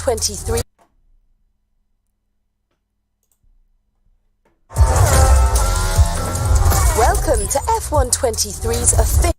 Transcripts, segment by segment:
F123. Welcome to F123's official.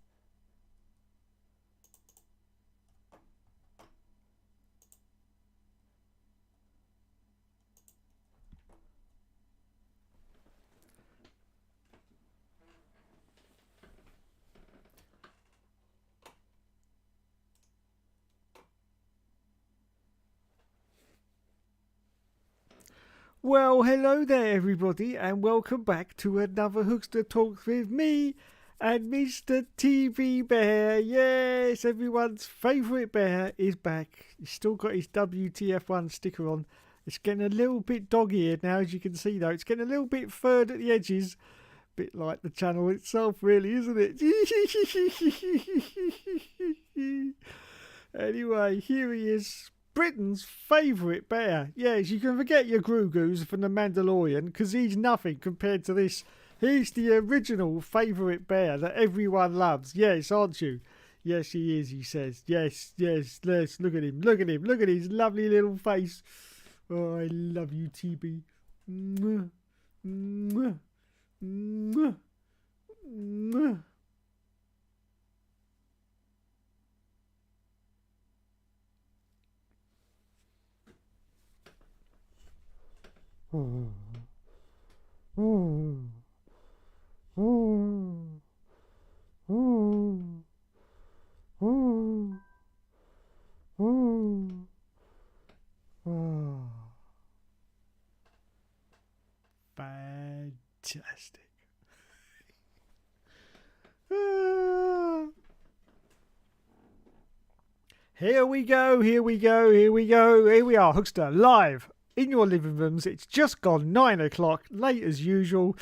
Well, hello there everybody and welcome back to another Hookster Talks with me and Mr. TV Bear. Yes, everyone's favourite bear is back. He's still got his WTF1 sticker on. It's getting a little bit dog-eared now, as you can see though. It's getting a little bit furred at the edges. Bit like the channel itself really, isn't it? Anyway, here he is. Britain's favourite bear. Yes, you can forget your Grogu's from The Mandalorian because he's nothing compared to this. He's the original favourite bear that everyone loves. Yes, aren't you? Yes, he is, he says. Yes, yes, let's look at him. Look at him. Look at his lovely little face. Oh, I love you, TB. Mwah, mwah, mwah, mwah. Fantastic. Here we go, here we go, here we go. Here we are, Hookster, live in your living rooms. It's just gone 9 o'clock, late as usual.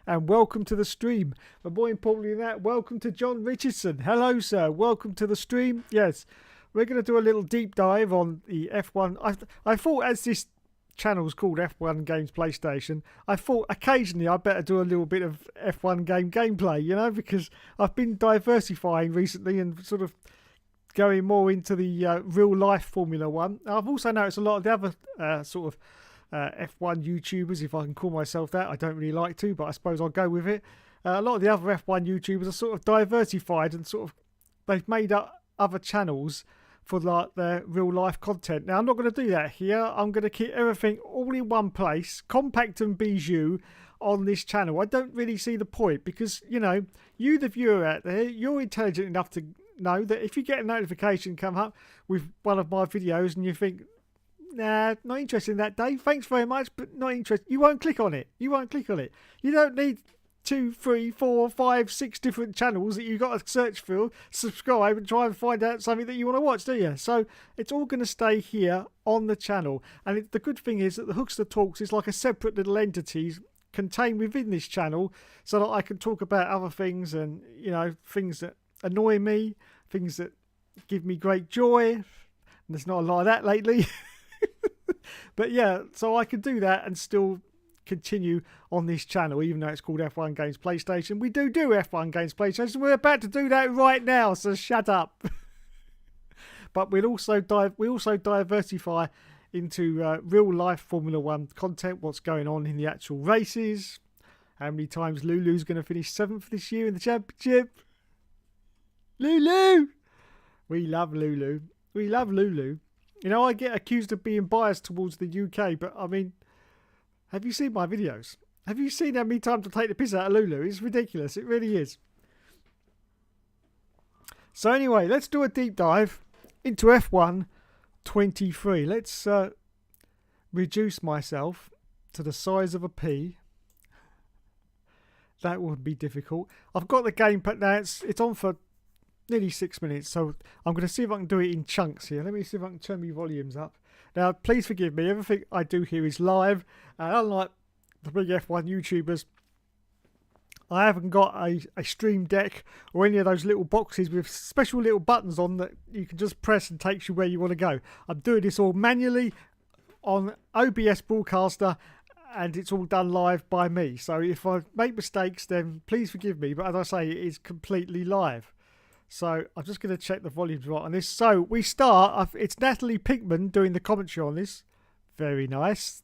And welcome to the stream. But more importantly than that, welcome to John Richardson. Hello, sir. Welcome to the stream. Yes, we're going to do a little deep dive on the F1. I thought, as this channel's called F1 Games PlayStation, I thought occasionally I better do a little bit of F1 gameplay, you know, because I've been diversifying recently and sort of going more into the real life Formula One. I've also noticed a lot of the other sort of F1 YouTubers, if I can call myself that. I don't really like to, but I suppose I'll go with it. A lot of the other F1 YouTubers are sort of diversified and sort of they've made up other channels for like their real life content. Now I'm not going to do that here. I'm going to keep everything all in one place, compact and bijou on this channel. I don't really see the point because, you know, you the viewer out there, you're intelligent enough to know that if you get a notification come up with one of my videos and you think, nah, not interested in that, Dave, thanks very much, but not interested, you won't click on it. You won't click on it. You don't need 2, 3, 4, 5, 6 different channels that you've got to search for, subscribe and try and find out something that you want to watch, do you? So it's all going to stay here on the channel. And the good thing is that the Hookster Talks is like a separate little entity contained within this channel so that I can talk about other things and, you know, things that annoy me, things that give me great joy. And there's not a lot of that lately. But yeah, so I can do that and still continue on this channel, even though it's called F1 Games PlayStation. We do F1 Games PlayStation. We're about to do that right now, so shut up. But we'll also diversify into real life Formula One content, what's going on in the actual races, how many times Lulu's going to finish 7th this year in the championship. Lulu! We love Lulu. We love Lulu. You know, I get accused of being biased towards the UK, but I mean, have you seen my videos? Have you seen how many times I take the piss out of Lulu? It's ridiculous. It really is. So anyway, let's do a deep dive into F1 23. Let's reduce myself to the size of a pea. That would be difficult. I've got the gamepad now. It's on for nearly 6 minutes, so I'm going to see if I can do it in chunks here. Let me see if I can turn my volumes up. Now, please forgive me. Everything I do here is live, and unlike the big F1 YouTubers, I haven't got a stream deck or any of those little boxes with special little buttons on that you can just press and takes you where you want to go. I'm doing this all manually on OBS Broadcaster, and it's all done live by me. So if I make mistakes, then please forgive me. But as I say, it is completely live. So I'm just going to check the volumes right on this. So we start. It's Natalie Pinkman doing the commentary on this. Very nice.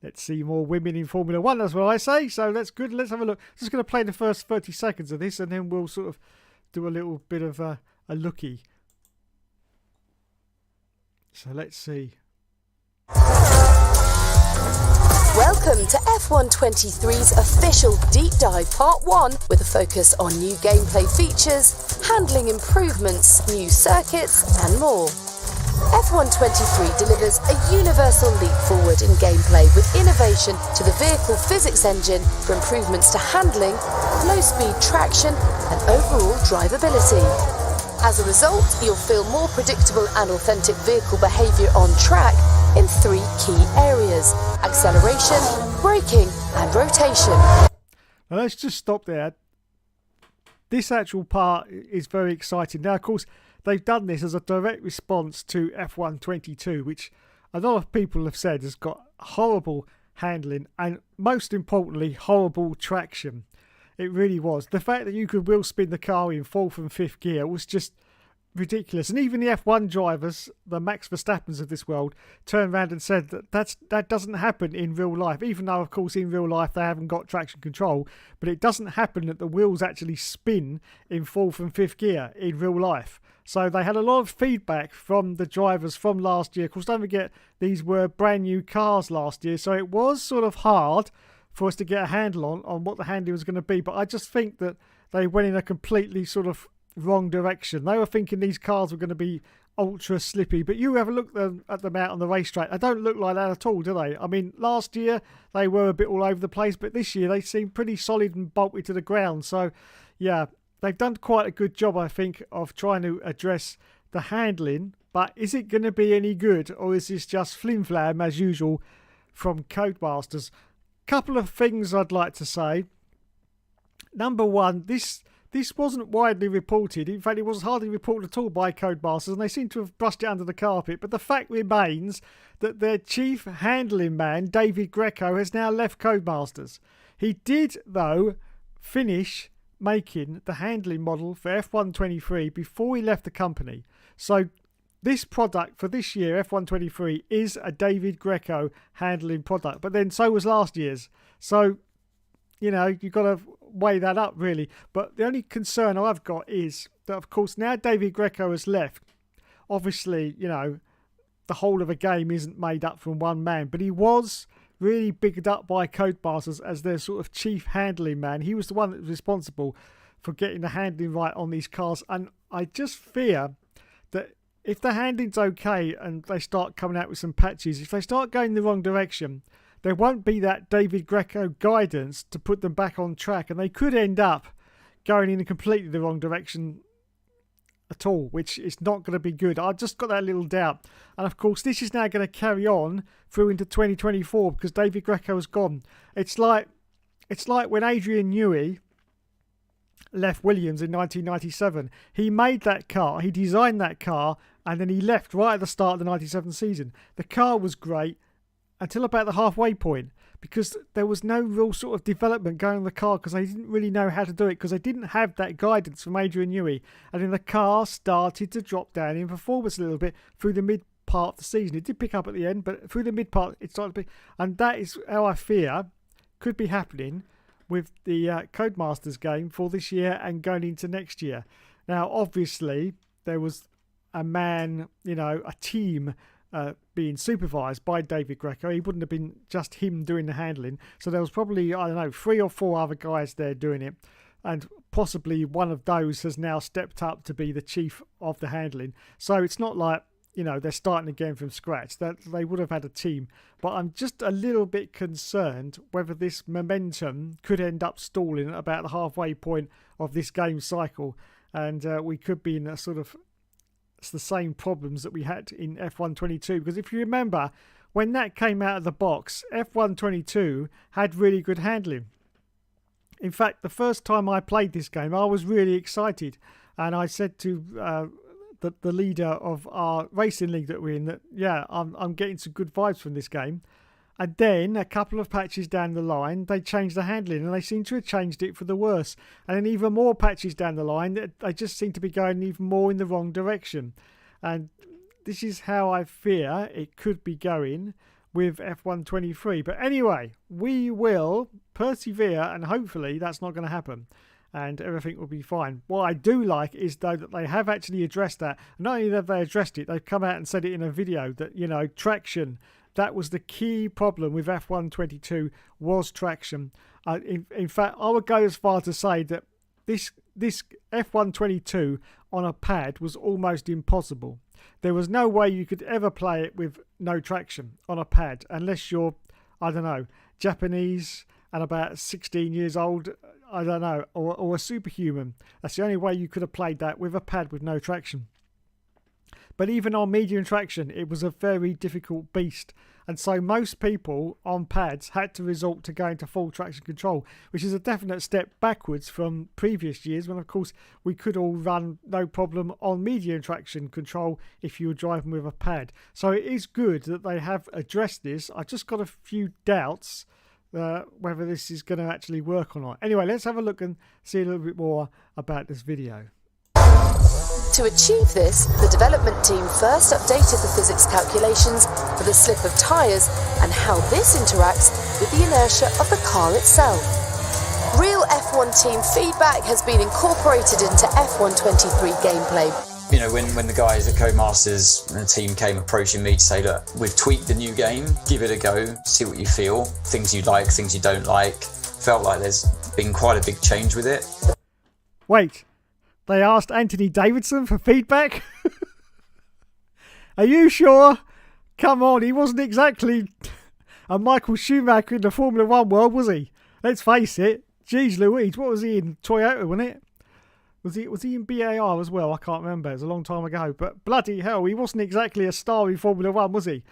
Let's see more women in Formula One. That's what I say. So that's good. Let's have a look. Just going to play the first 30 seconds of this, and then we'll sort of do a little bit of a lookie. So let's see. Welcome to F123's official Deep Dive Part 1 with a focus on new gameplay features, handling improvements, new circuits and more. F123 delivers a universal leap forward in gameplay with innovation to the vehicle physics engine for improvements to handling, low-speed traction and overall drivability. As a result, you'll feel more predictable and authentic vehicle behaviour on track in 3 key areas: acceleration, braking and rotation. Now let's just stop there. This actual part is very exciting. Now, of course, they've done this as a direct response to F122, which a lot of people have said has got horrible handling and, most importantly, horrible traction. It really was. The fact that you could wheel spin the car in 4th and 5th gear was just ridiculous. And even the F1 drivers, the Max Verstappens of this world, turned around and said that doesn't happen in real life. Even though, of course, in real life they haven't got traction control, but it doesn't happen that the wheels actually spin in 4th and 5th gear in real life. So they had a lot of feedback from the drivers from last year. Of course, don't forget, these were brand new cars last year, so it was sort of hard for us to get a handle on what the handling was going to be. But I just think that they went in a completely sort of wrong direction. They were thinking these cars were going to be ultra slippy, but you have a look at them out on the racetrack. They don't look like that at all, do they? I mean, last year they were a bit all over the place, but this year they seem pretty solid and bolted to the ground. So, yeah, they've done quite a good job, I think, of trying to address the handling. But is it going to be any good, or is this just flim-flam as usual from Codemasters? Couple of things I'd like to say. Number one, this wasn't widely reported. In fact, it was hardly reported at all by Codemasters, and they seem to have brushed it under the carpet. But the fact remains that their chief handling man, David Greco, has now left Codemasters. He did, though, finish making the handling model for F123 before he left the company. So this product for this year, F123, is a David Greco handling product. But then so was last year's. So, you know, you've got to weigh that up, really. But the only concern I've got is that, of course, now David Greco has left, obviously, you know, the whole of a game isn't made up from one man. But he was really bigged up by Codemasters as their sort of chief handling man. He was the one that was responsible for getting the handling right on these cars. And I just fear that if the handling's okay and they start coming out with some patches, if they start going the wrong direction, there won't be that David Greco guidance to put them back on track, and they could end up going in completely the wrong direction at all, which is not going to be good. I've just got that little doubt. And of course, this is now going to carry on through into 2024 because David Greco has gone. It's like when Adrian Newey left Williams in 1997. He made that car, he designed that car, and then he left right at the start of the 97 season. The car was great until about the halfway point because there was no real sort of development going on the car because they didn't really know how to do it because they didn't have that guidance from Adrian Newey. And then the car started to drop down in performance a little bit through the mid part of the season. It did pick up at the end, but through the mid part it started to pick. And that is how I fear could be happening with the Codemasters game for this year and going into next year. Now, obviously, there was a man, you know, a team being supervised by David Greco. He wouldn't have been just him doing the handling. So there was probably, I don't know, 3 or 4 other guys there doing it. And possibly one of those has now stepped up to be the chief of the handling. So it's not like, you know, they're starting again from scratch. That they would have had a team. But I'm just a little bit concerned whether this momentum could end up stalling at about the halfway point of this game cycle. And we could be in a sort of the same problems that we had in F122. Because if you remember, when that came out of the box, F122 had really good handling. In fact, the first time I played this game, I was really excited. And I said to the leader of our racing league that we're in that, yeah, I'm getting some good vibes from this game. And then a couple of patches down the line, they changed the handling, and they seem to have changed it for the worse. And then even more patches down the line, they just seem to be going even more in the wrong direction. And this is how I fear it could be going with F123. But anyway, we will persevere, and hopefully that's not going to happen, and everything will be fine. What I do like is, though, that they have actually addressed that. Not only have they addressed it, they've come out and said it in a video that, you know, traction, that was the key problem with F122, was traction. In fact, I would go as far to say that this F122 on a pad was almost impossible. There was no way you could ever play it with no traction on a pad, unless you're, I don't know, Japanese and about 16 years old, I don't know, or a superhuman. That's the only way you could have played that, with a pad with no traction. But even on medium traction, it was a very difficult beast. And so most people on pads had to resort to going to full traction control, which is a definite step backwards from previous years when, of course, we could all run no problem on medium traction control if you were driving with a pad. So it is good that they have addressed this. I just got a few doubts whether this is going to actually work or not. Anyway, let's have a look and see a little bit more about this video. To achieve this, the development team first updated the physics calculations for the slip of tyres and how this interacts with the inertia of the car itself. Real F1 team feedback has been incorporated into F123 gameplay. You know, when the guys at Codemasters and the team came approaching me to say, look, we've tweaked the new game, give it a go, see what you feel, things you like, things you don't like. Felt like there's been quite a big change with it. Wait. They asked Anthony Davidson for feedback? Are you sure? Come on, he wasn't exactly a Michael Schumacher in the Formula 1 world, was he? Let's face it. Jeez Louise, what was he in? Toyota, wasn't it? Was he in BAR as well? I can't remember. It was a long time ago. But bloody hell, he wasn't exactly a star in Formula 1, was he?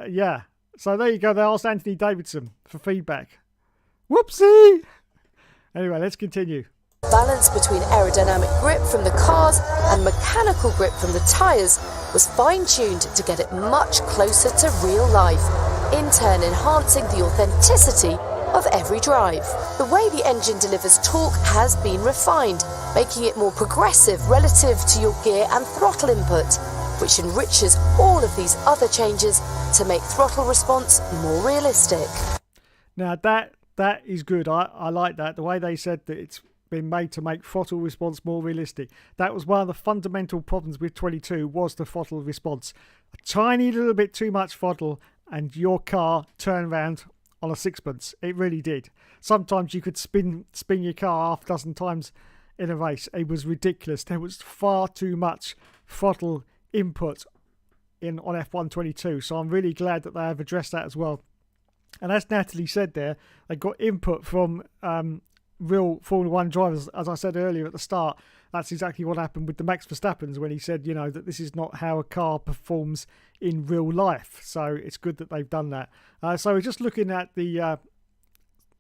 Yeah. So there you go. They asked Anthony Davidson for feedback. Whoopsie! Anyway, let's continue. Balance between aerodynamic grip from the cars and mechanical grip from the tyres was fine-tuned to get it much closer to real life, in turn enhancing the authenticity of every drive. The way the engine delivers torque has been refined, making it more progressive relative to your gear and throttle input, which enriches all of these other changes to make throttle response more realistic. Now that is good. I like that. The way they said that it's been made to make throttle response more realistic. That was one of the fundamental problems with 22, was the throttle response. A tiny little bit too much throttle and your car turned around on a sixpence. It really did. Sometimes you could spin your car half a dozen times in a race. It was ridiculous. There was far too much throttle input on F122. So I'm really glad that they have addressed that as well. And as Natalie said there, they got input from real Formula 1 drivers. As I said earlier at the start, that's exactly what happened with the Max Verstappens when he said, you know, that this is not how a car performs in real life. So it's good that they've done that. So we're just looking at the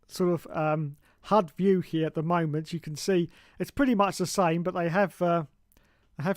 sort of HUD view here at the moment. You can see it's pretty much the same, but they have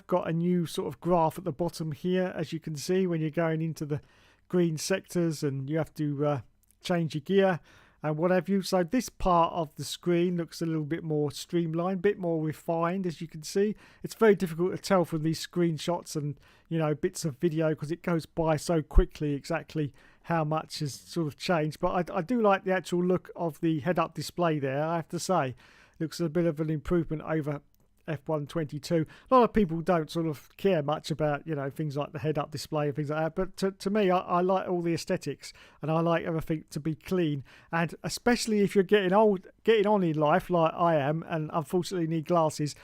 got a new sort of graph at the bottom here, as you can see, when you're going into the green sectors and you have to change your gear and what have you. So this part of the screen looks a little bit more streamlined, a bit more refined, as you can see. It's very difficult to tell from these screenshots and, you know, bits of video, because it goes by so quickly exactly how much has sort of changed. But I do like the actual look of the head-up display there, I have to say. Looks a bit of an improvement over F122. A lot of people don't sort of care much about, you know, things like the head-up display and things like that, but to me, I like all the aesthetics and I like everything to be clean. And especially if you're getting on in life like I am and unfortunately need glasses,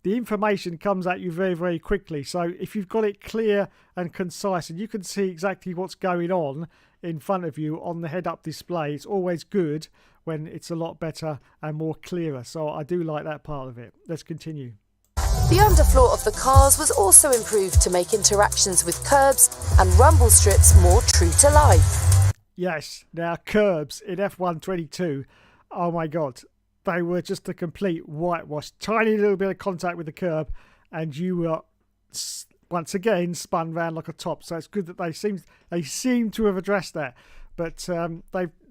the information comes at you very, very quickly. So if you've got it clear and concise and you can see exactly what's going on in front of you on the head-up display, it's always good when it's a lot better and more clearer. So I do like that part of it. Let's continue. The underfloor of the cars was also improved to make interactions with curbs and rumble strips more true to life. Yes, now curbs in F122, oh my god, they were just a complete whitewash. Tiny little bit of contact with the curb and you were once again spun round like a top. So it's good that they seem to have addressed that. but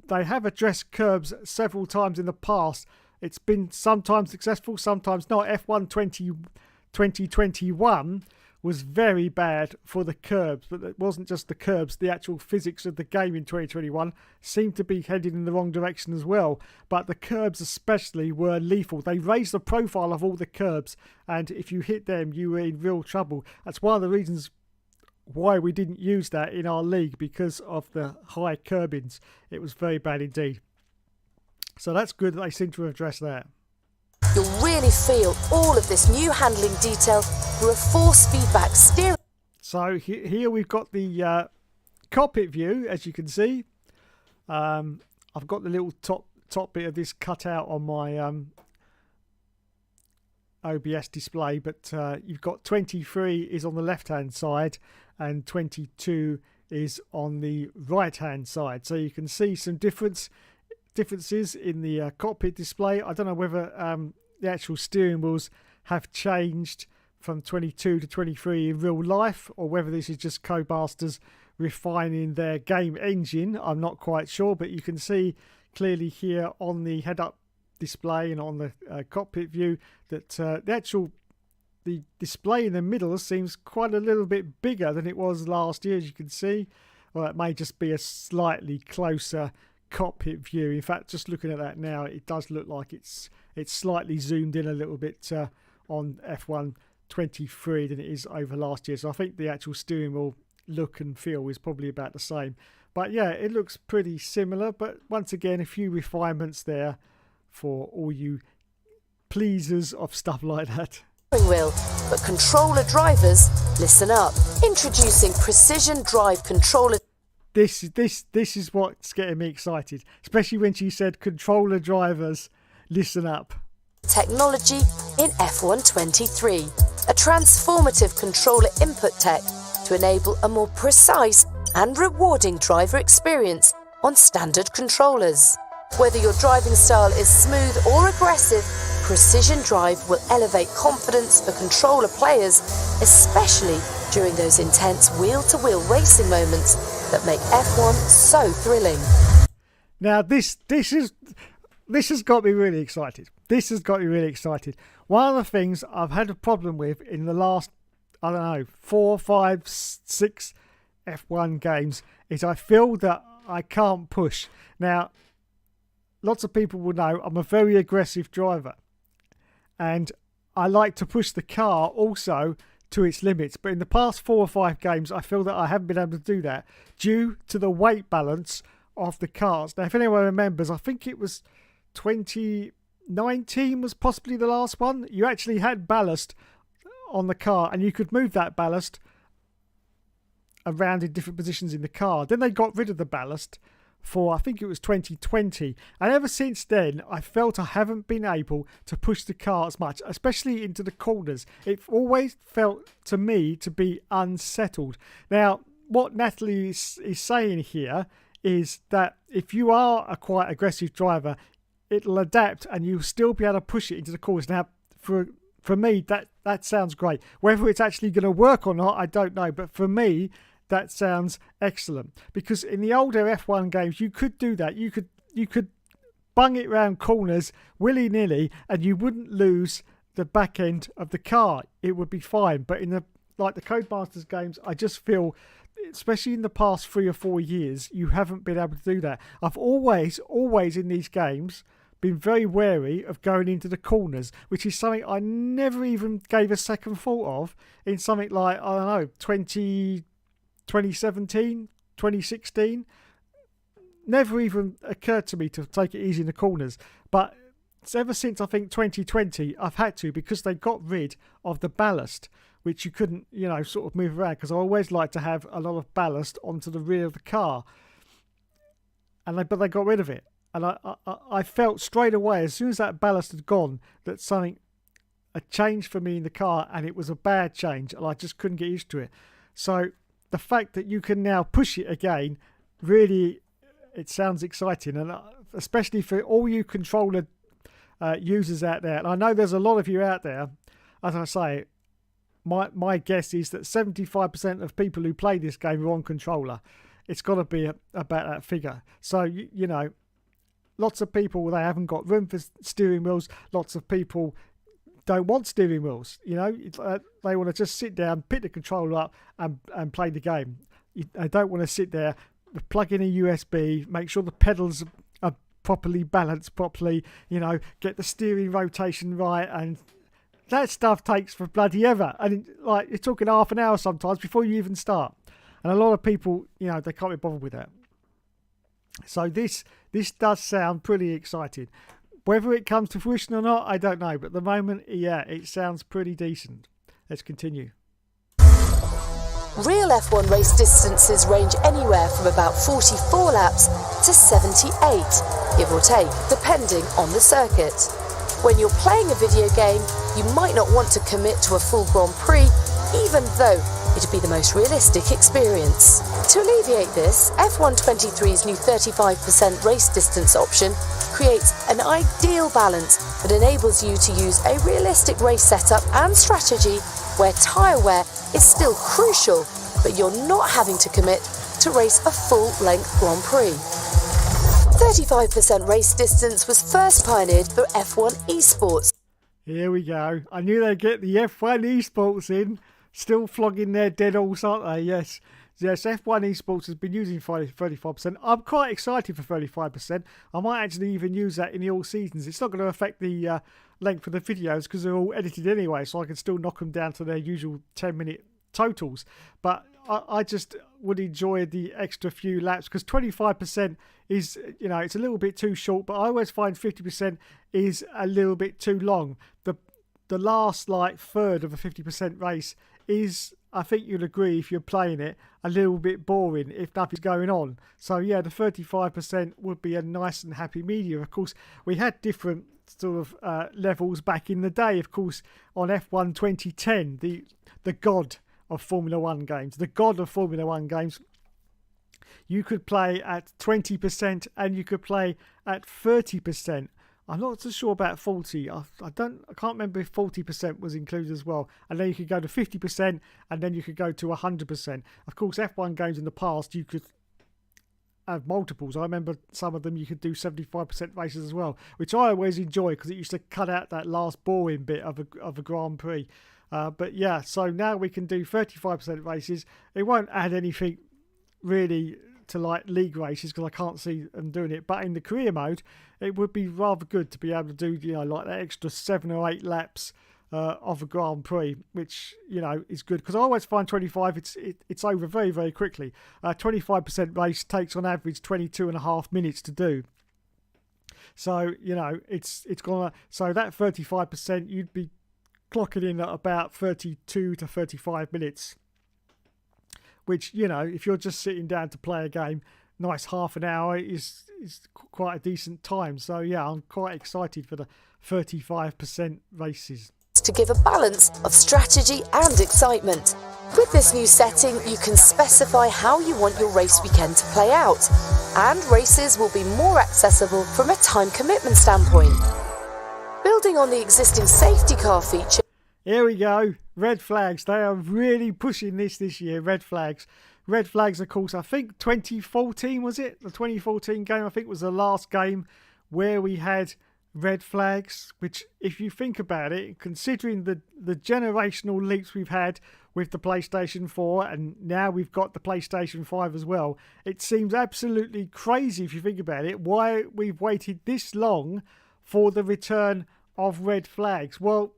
they have addressed curbs several times in the past. It's been sometimes successful, sometimes not. F1 2021 was very bad for the curbs, but it wasn't just the curbs. The actual physics of the game in 2021 seemed to be headed in the wrong direction as well. But the curbs especially were lethal. They raised the profile of all the curbs, and if you hit them, you were in real trouble. That's one of the reasons why we didn't use that in our league, because of the high curbings. It was very bad indeed. So that's good that they seem to have addressed that. You'll really feel all of this new handling detail through a force feedback steering. So here we've got the cockpit view, as you can see. I've got the little top bit of this cut out on my OBS display, but you've got 23 is on the left hand side and 22 is on the right hand side. So you can see some differences in the cockpit display. I don't know whether the actual steering wheels have changed from 22 to 23 in real life, or whether this is just Codemasters refining their game engine. I'm not quite sure, but you can see clearly here on the head-up display and on the cockpit view that the display in the middle seems quite a little bit bigger than it was last year, as you can see. Well, it may just be a slightly closer cockpit view. In fact, just looking at that now, it does look like it's slightly zoomed in a little bit on F1 23 than it is over last year. So I think the actual steering wheel look and feel is probably about the same. But yeah, it looks pretty similar, but once again, a few refinements there for all you pleasers of stuff like that. Wheel, but controller drivers, listen up. Introducing Precision Drive Controller. This is what's getting me excited, especially when she said controller drivers, listen up. Technology in F1 23. A transformative controller input tech to enable a more precise and rewarding driver experience on standard controllers. Whether your driving style is smooth or aggressive, Precision Drive will elevate confidence for controller players, especially during those intense wheel-to-wheel racing moments that make F1 so thrilling. Now this has got me really excited. This has got me really excited. One of the things I've had a problem with in the last, 4, 5, 6 F1 games is I feel that I can't push. Now, lots of people will know I'm a very aggressive driver, and I like to push the car also to its limits. But in the past 4 or 5 games, I feel that I haven't been able to do that due to the weight balance of the cars. Now, if anyone remembers, I think it was 2019 was possibly the last one. You actually had ballast on the car, and you could move that ballast around in different positions in the car. Then they got rid of the ballast for, I think it was 2020, and ever since then I felt I haven't been able to push the car as much, especially into the corners. It always felt to me to be unsettled. Now, what Natalie is saying here is that if you are a quite aggressive driver, it'll adapt and you'll still be able to push it into the corners. Now, for me, that sounds great. Whether it's actually going to work or not, I don't know, but for me, that sounds excellent, because in the older F1 games you could do that. You could bung it round corners willy-nilly and you wouldn't lose the back end of the car. It would be fine. But in the Codemasters games, I just feel, especially in the past 3 or 4 years, you haven't been able to do that. I've always in these games been very wary of going into the corners, which is something I never even gave a second thought of in something like, 2017, 2016, never even occurred to me to take it easy in the corners. But ever since I think 2020, I've had to, because they got rid of the ballast, which you couldn't, sort of move around, because I always like to have a lot of ballast onto the rear of the car. But they got rid of it. And I felt straight away, as soon as that ballast had gone, that something had changed for me in the car, and it was a bad change, and I just couldn't get used to it. So the fact that you can now push it again, really, it sounds exciting, and especially for all you controller users out there. And I know there's a lot of you out there. As I say, my guess is that 75% of people who play this game are on controller. it's got to be about that figure. So, you know, lots of people, they haven't got room for steering wheels. Lots of people don't want steering wheels. You know, they want to just sit down, pick the controller up and play the game. They don't want to sit there, plug in a USB, make sure the pedals are properly balanced properly, you know, get the steering rotation right, and that stuff takes for bloody ever. And like, you're talking half an hour sometimes before you even start. And a lot of people, you know, they can't be bothered with that. So this does sound pretty exciting. Whether it comes to fruition or not, I don't know. But at the moment, yeah, it sounds pretty decent. Let's continue. Real F1 race distances range anywhere from about 44 laps to 78, give or take, depending on the circuit. When you're playing a video game, you might not want to commit to a full Grand Prix, even though it'd be the most realistic experience. To alleviate this, F123's new 35% race distance option creates an ideal balance that enables you to use a realistic race setup and strategy where tyre wear is still crucial, but you're not having to commit to race a full-length Grand Prix. 35% race distance was first pioneered for F1 esports. Here we go. I knew they'd get the F1 esports in. Still flogging their dead horse, aren't they? Yes, F1 esports has been using 35%. I'm quite excited for 35%. I might actually even use that in the all seasons. It's not going to affect the length of the videos because they're all edited anyway, so I can still knock them down to their usual 10-minute totals. But I just would enjoy the extra few laps because 25% is, you know, it's a little bit too short, but I always find 50% is a little bit too long. The last like third of a 50% race is, I think you'll agree if you're playing it, a little bit boring if nothing's going on. So yeah, the 35% would be a nice and happy medium. Of course, we had different sort of levels back in the day. Of course, on F1 2010, the god of Formula One games, you could play at 20% and you could play at 30%. I'm not so sure about 40. I can't remember if 40% was included as well. And then you could go to 50% and then you could go to 100%. Of course, F1 games in the past, you could have multiples. I remember some of them you could do 75% races as well, which I always enjoy because it used to cut out that last boring bit of a Grand Prix. But yeah, so now we can do 35% races. It won't add anything really to like league races because I can't see them doing it, but in the career mode it would be rather good to be able to do, you know, like that extra 7 or 8 laps of a Grand Prix, which, you know, is good because I always find 25 it's over very, very quickly. 25% race takes on average 22.5 minutes to do, so you know it's gonna, so that 35% you'd be clocking in at about 32 to 35 minutes, which, you know, if you're just sitting down to play a game, nice half an hour is quite a decent time. So yeah, I'm quite excited for the 35% races. To give a balance of strategy and excitement. With this new setting, you can specify how you want your race weekend to play out, and races will be more accessible from a time commitment standpoint. Building on the existing safety car feature. Here we go. Red flags. They are really pushing this year. Red flags. Red flags, of course, I think 2014 was it? The 2014 game, I think, was the last game where we had red flags, which, if you think about it, considering the generational leaps we've had with the PlayStation 4 and now we've got the PlayStation 5 as well, it seems absolutely crazy if you think about it, why we've waited this long for the return of red flags. Well,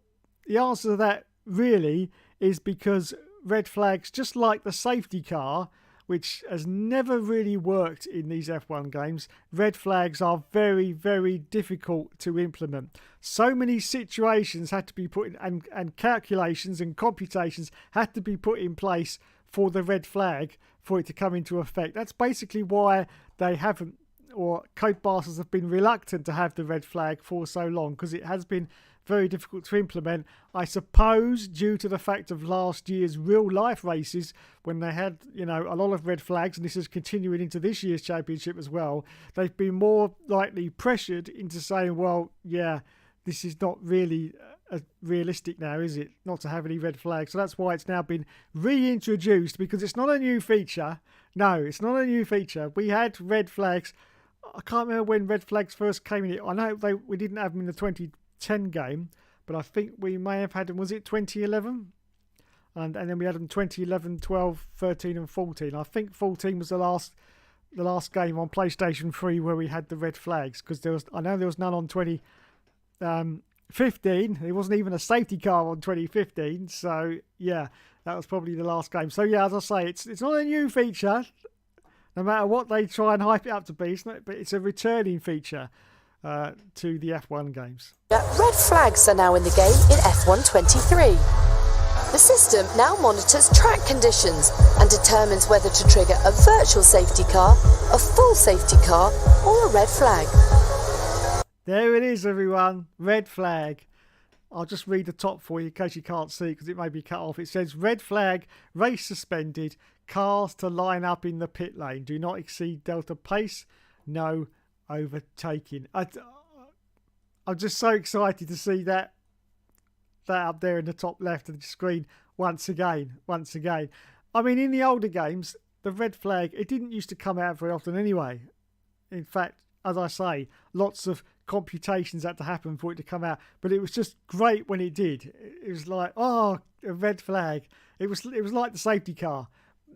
the answer to that really is because red flags, just like the safety car, which has never really worked in these F1 games, red flags are very, very difficult to implement. So many situations had to be put in, and calculations and computations had to be put in place for the red flag for it to come into effect. That's basically why they haven't, or Codemasters have been reluctant to have the red flag for so long, because it has been very difficult to implement. I suppose due to the fact of last year's real life races when they had, you know, a lot of red flags, and this is continuing into this year's championship as well, they've been more likely pressured into saying, well, yeah, this is not really realistic now, is it, not to have any red flags? So that's why it's now been reintroduced, because it's not a new feature. No, it's not a new feature. We had red flags. I can't remember when red flags first came in. I know we didn't have them in the 2010 game, but I think we may have had them. Was it 2011? And then we had them 2011, 12, 13 and 14. I think 14 was the last game on PlayStation 3 where we had the red flags, because I know there was none on 2015. There wasn't even a safety car on 2015. So yeah, that was probably the last game. So yeah, as I say, it's not a new feature. No matter what they try and hype it up to be, but it's a returning feature to the F1 games. Red flags are now in the game in F1 23. The system now monitors track conditions and determines whether to trigger a virtual safety car, a full safety car, or a red flag. There it is, everyone. Red flag. I'll just read the top for you in case you can't see, because it may be cut off. It says, red flag, race suspended, cars to line up in the pit lane. Do not exceed delta pace. No overtaking. I'm just so excited to see that up there in the top left of the screen once again. I mean, in the older games, the red flag, it didn't used to come out very often anyway. In fact, as I say, lots of computations had to happen for it to come out, but it was just great when it did. It was like, oh, a red flag. It was like the safety car.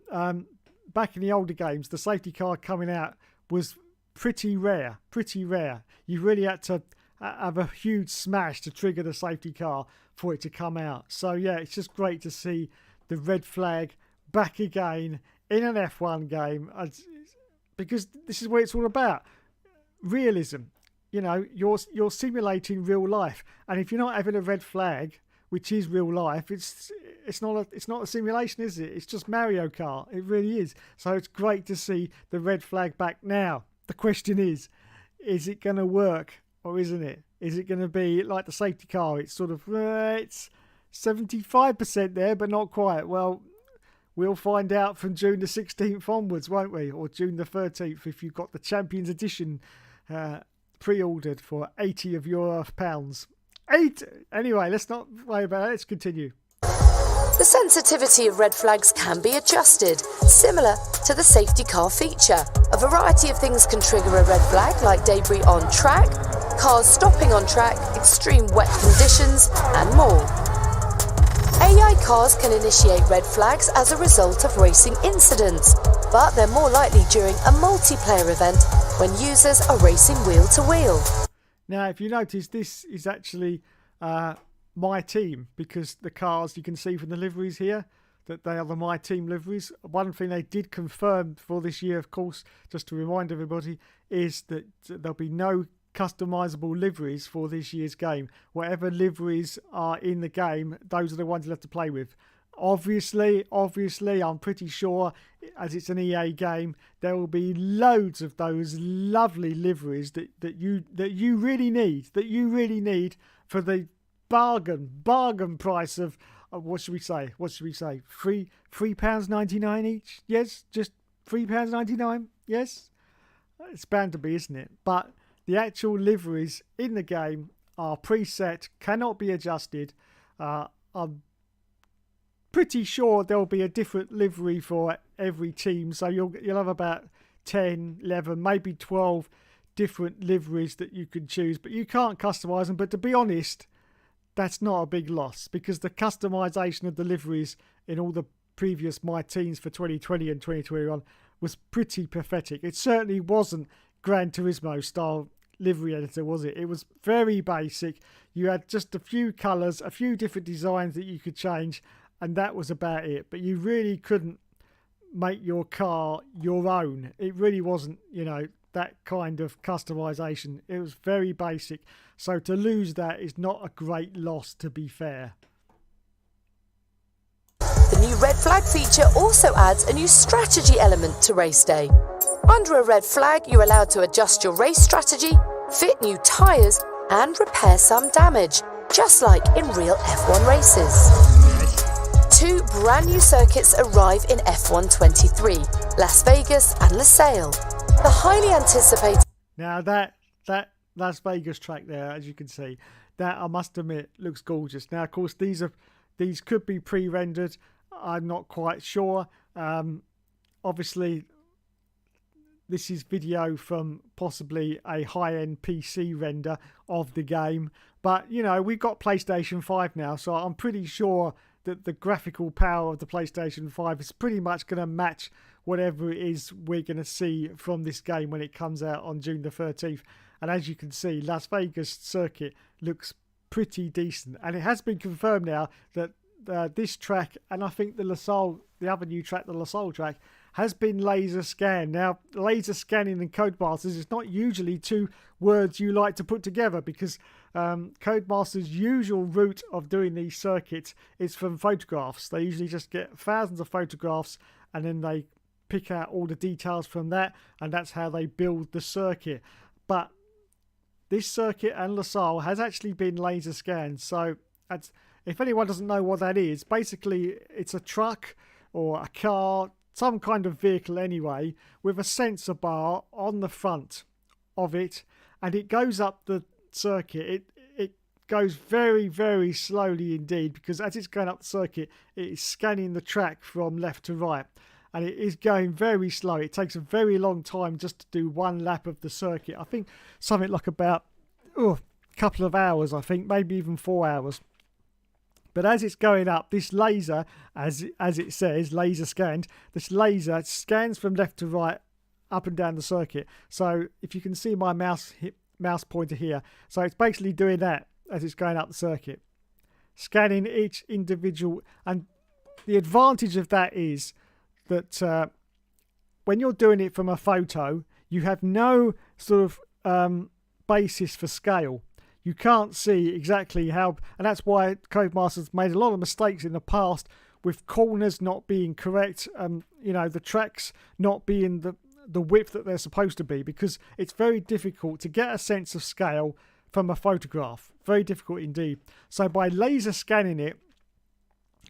Back in the older games, the safety car coming out was pretty rare. You really had to have a huge smash to trigger the safety car for it to come out. So yeah, it's just great to see the red flag back again in an F1 game, because this is what it's all about. Realism. You know, you're simulating real life, and if you're not having a red flag, which is real life, it's not a simulation, is it? It's just Mario Kart. It really is. So it's great to see the red flag back now. The question is it going to work or isn't it? Is it going to be like the safety car? It's sort of it's 75% there, but not quite. Well, we'll find out from June the 16th onwards, won't we? Or June the 13th if you've got the Champions Edition pre-ordered for £80 of your pounds. Anyway, let's not worry about it. Let's continue. The sensitivity of red flags can be adjusted, similar to the safety car feature. A variety of things can trigger a red flag, like debris on track, cars stopping on track, extreme wet conditions, and more. AI cars can initiate red flags as a result of racing incidents, but they're more likely during a multiplayer event when users are racing wheel to wheel. Now, if you notice, this is actually my team, because the cars, you can see from the liveries here that they are the my team liveries. One thing they did confirm for this year, of course, just to remind everybody, is that there'll be no customizable liveries for this year's game. Whatever liveries are in the game, those are the ones you'll have to play with. Obviously, I'm pretty sure, as it's an EA game, there will be loads of those lovely liveries that you really need for the bargain price of what should we say? £3.99 each? Yes, just £3.99. Yes, it's bound to be, isn't it? But the actual liveries in the game are preset, cannot be adjusted. I'm pretty sure there'll be a different livery for every team, so you'll have about 10, 11, maybe 12 different liveries that you can choose, but you can't customize them. But to be honest, that's not a big loss, because the customization of the liveries in all the previous My Teams for 2020 and 2021 was pretty pathetic. It certainly wasn't Gran Turismo style livery editor, was it? It was very basic. You had just a few colours, a few different designs that you could change, and that was about it. But you really couldn't make your car your own. It really wasn't, that kind of customization. It was very basic. So to lose that is not a great loss, to be fair. The new red flag feature also adds a new strategy element to race day. Under a red flag, you're allowed to adjust your race strategy, fit new tyres, and repair some damage, just like in real F1 races. 2 brand new circuits arrive in F1 23, Las Vegas and Losail. The highly anticipated... Now that Las Vegas track there, as you can see, that, I must admit, looks gorgeous. Now, of course, these could be pre-rendered. I'm not quite sure. Obviously, this is video from possibly a high-end PC render of the game. But, you know, we've got PlayStation 5 now, so I'm pretty sure that the graphical power of the PlayStation 5 is pretty much going to match whatever it is we're going to see from this game when it comes out on June the 13th. And as you can see, Las Vegas circuit looks pretty decent. And it has been confirmed now that this track, and I think the other new track, the La Salle track, has been laser scanned. Now, laser scanning and Codemasters is not usually two words you like to put together, because Codemasters' usual route of doing these circuits is from photographs. They usually just get thousands of photographs and then they pick out all the details from that, and that's how they build the circuit. But this circuit and La Salle has actually been laser scanned. So if anyone doesn't know what that is, basically it's a truck or a car, some kind of vehicle anyway, with a sensor bar on the front of it, and it goes up the circuit. It goes very, very slowly indeed, because as it's going up the circuit, it is scanning the track from left to right, and it is going very slow. It takes a very long time just to do one lap of the circuit. I think something like about a couple of hours, I think, maybe even 4 hours. But as it's going up, this laser, as it says, laser scanned, this laser scans from left to right, up and down the circuit. So if you can see my mouse pointer here, so it's basically doing that as it's going up the circuit, scanning each individual. And the advantage of that is that when you're doing it from a photo, you have no sort of basis for scale. You can't see exactly how, and that's why Codemasters made a lot of mistakes in the past with corners not being correct, you know, the tracks not being the width that they're supposed to be, because it's very difficult to get a sense of scale from a photograph. Very difficult indeed. So by laser scanning it,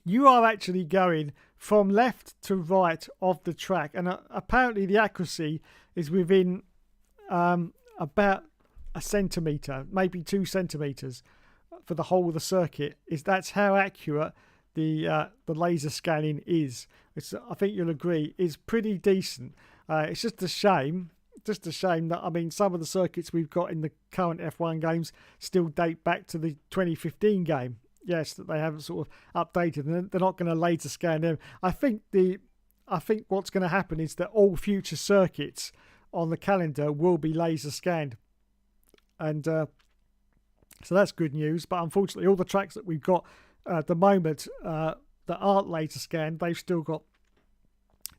you are actually going from left to right of the track, and apparently the accuracy is within about a centimetre, maybe 2 centimetres for the whole of the circuit. That's how accurate the laser scanning is. I think you'll agree, is pretty decent. It's just a shame that, I mean, some of the circuits we've got in the current F1 games still date back to the 2015 game. Yes, that they haven't sort of updated, and they're not going to laser scan them. I think what's going to happen is that all future circuits on the calendar will be laser scanned. And so that's good news. But unfortunately, all the tracks that we've got at the moment that aren't laser scanned, they've still got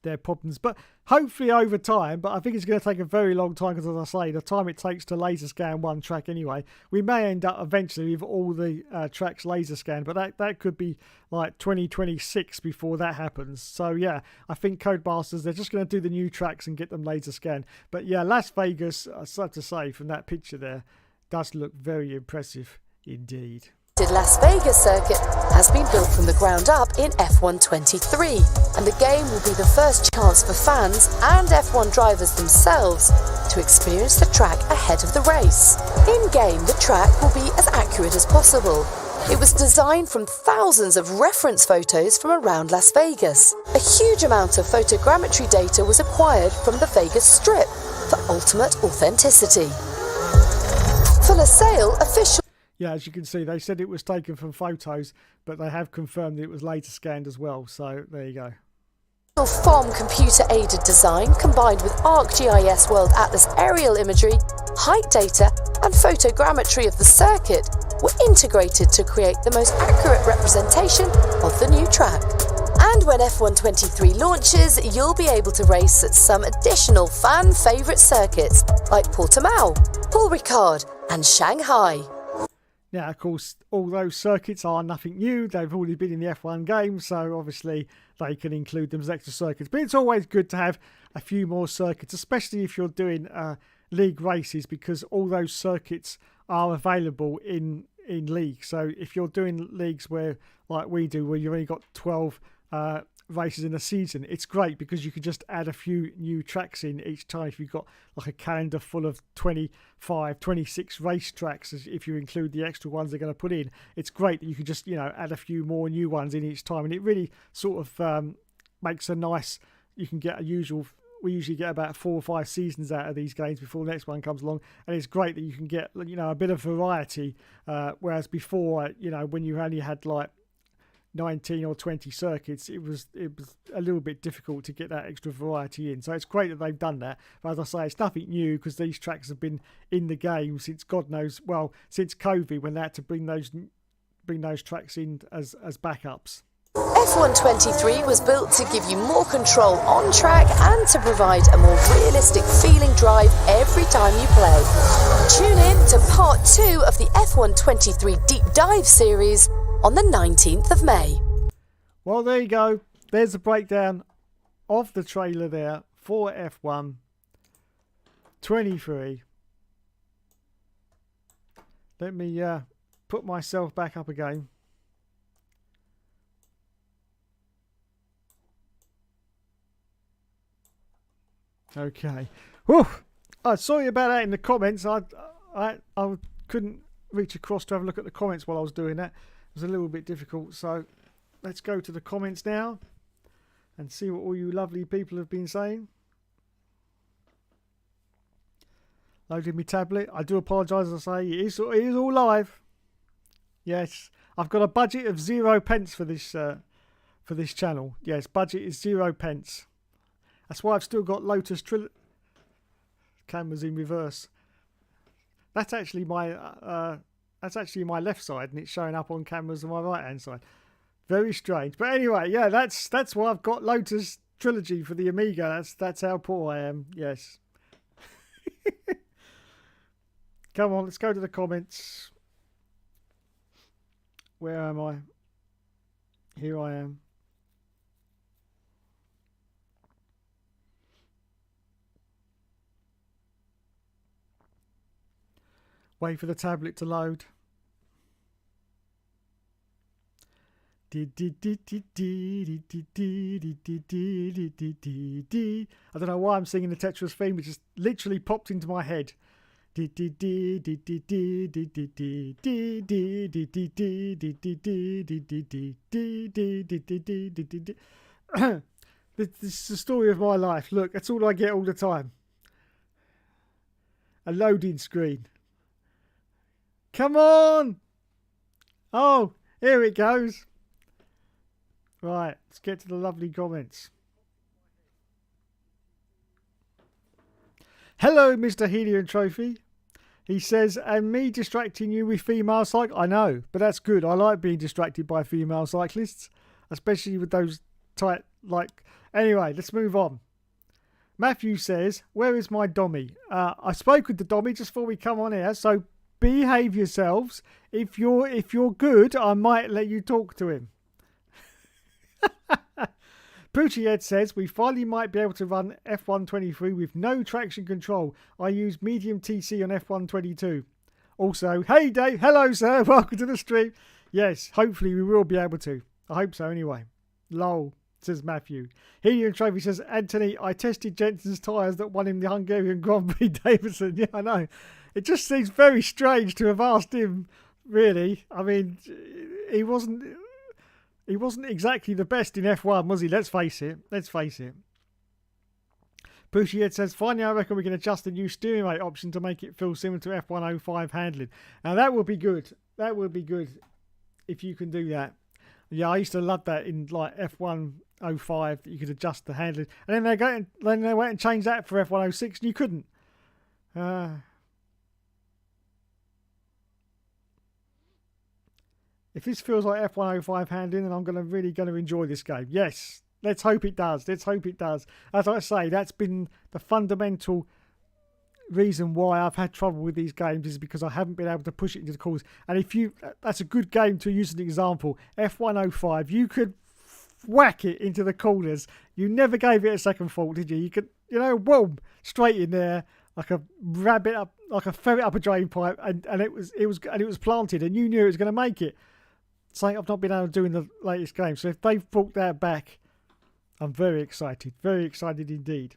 their problems. But hopefully over time, but I think it's going to take a very long time, because as I say, the time it takes to laser scan one track anyway, we may end up eventually with all the tracks laser scanned, but that could be like 2026 before that happens. So yeah, I think Codemasters, they're just going to do the new tracks and get them laser scanned. But yeah, Las Vegas, I have to say, from that picture there, does look very impressive indeed. The Las Vegas circuit has been built from the ground up in F1 23, and the game will be the first chance for fans and F1 drivers themselves to experience the track ahead of the race. In-game, the track will be as accurate as possible. It was designed from thousands of reference photos from around Las Vegas. A huge amount of photogrammetry data was acquired from the Vegas Strip for ultimate authenticity. For La Salle, official... Yeah, as you can see, they said it was taken from photos, but they have confirmed it was laser scanned as well. So there you go. FOM computer-aided design combined with ArcGIS World Atlas aerial imagery, height data and photogrammetry of the circuit were integrated to create the most accurate representation of the new track. And when F1 23 launches, you'll be able to race at some additional fan favourite circuits like Portimao, Paul Ricard and Shanghai. Now, of course, all those circuits are nothing new. They've already been in the F1 game, so obviously they can include them as extra circuits. But it's always good to have a few more circuits, especially if you're doing league races, because all those circuits are available in league. So if you're doing leagues where, like we do, where you've only got 12 races in a season, it's great because you can just add a few new tracks in each time. If you've got like a calendar full of 25, 26 race tracks, if you include the extra ones they're going to put in, it's great that you can just, add a few more new ones in each time, and it really sort of makes a nice, you can get a usual we usually get about 4 or 5 seasons out of these games before the next one comes along, and it's great that you can get, you know, a bit of variety, whereas before, you know, when you only had like 19 or 20 circuits, it was a little bit difficult to get that extra variety in. So it's great that they've done that. But as I say, it's nothing new because these tracks have been in the game since God knows, well, since COVID, when they had to bring those tracks in as backups. F123 was built to give you more control on track and to provide a more realistic feeling drive every time you play. Tune in to part 2 of the F123 Deep Dive series on the 19th of May. Well, there you go. There's a breakdown of the trailer there for F1 23. Let me put myself back up again. Okay. Whew. Sorry about that in the comments. I couldn't reach across to have a look at the comments while I was doing that. It was a little bit difficult. So let's go to the comments now and see what all you lovely people have been saying. Loaded my tablet. I do apologise, as I say, it is all live. Yes, I've got a budget of 0 pence for this channel. Yes, budget is 0 pence. That's why I've still got Lotus cameras in reverse. That's actually my left side, and it's showing up on cameras on my right hand side. Very strange, but anyway, yeah, that's why I've got Lotus Trilogy for the Amiga. That's how poor I am. Yes. Come on, let's go to the comments. Where am I? Here I am. Wait for the tablet to load. I don't know why I'm singing the Tetris theme. It just literally popped into my head. This is the story of my life. Look, that's all I get all the time. A loading screen. Come on! Oh, here it goes. Right, let's get to the lovely comments. Hello, Mr. Helium Trophy. He says, and me distracting you with female cyclists. I know, but that's good. I like being distracted by female cyclists, especially with those tight, like... Anyway, let's move on. Matthew says, where is my Dommy? I spoke with the Dommy just before we come on here, so behave yourselves. If you're good, I might let you talk to him. Poochie Ed says, we finally might be able to run F123 with no traction control. I use medium TC on F122. Also, hey Dave, hello sir, welcome to the stream. Yes, hopefully we will be able to. I hope so anyway. Lol, says Matthew. Helium Trophy says, Anthony, I tested Jensen's tyres that won him the Hungarian Grand Prix Davidson. Yeah, I know. It just seems very strange to have asked him, really. I mean, he wasn't exactly the best in F1, was he? Let's face it. Pushy says, finally, I reckon we can adjust the new steering rate option to make it feel similar to F105 handling. Now, that would be good. That would be good if you can do that. Yeah, I used to love that in like F105 that you could adjust the handling. And then they went and changed that for F106 and you couldn't. If this feels like F105 handling, then I'm really going to enjoy this game. Yes, let's hope it does. As I say, that's been the fundamental reason why I've had trouble with these games, is because I haven't been able to push it into the corners. And that's a good game to use as an example. F105, you could whack it into the corners. You never gave it a second thought, did you? You could, boom, straight in there like a rabbit up, like a ferret up a drain pipe, and it was planted, and you knew it was going to make it. Something I've not been able to do in the latest game. So if they've brought that back, I'm very excited. Very excited indeed.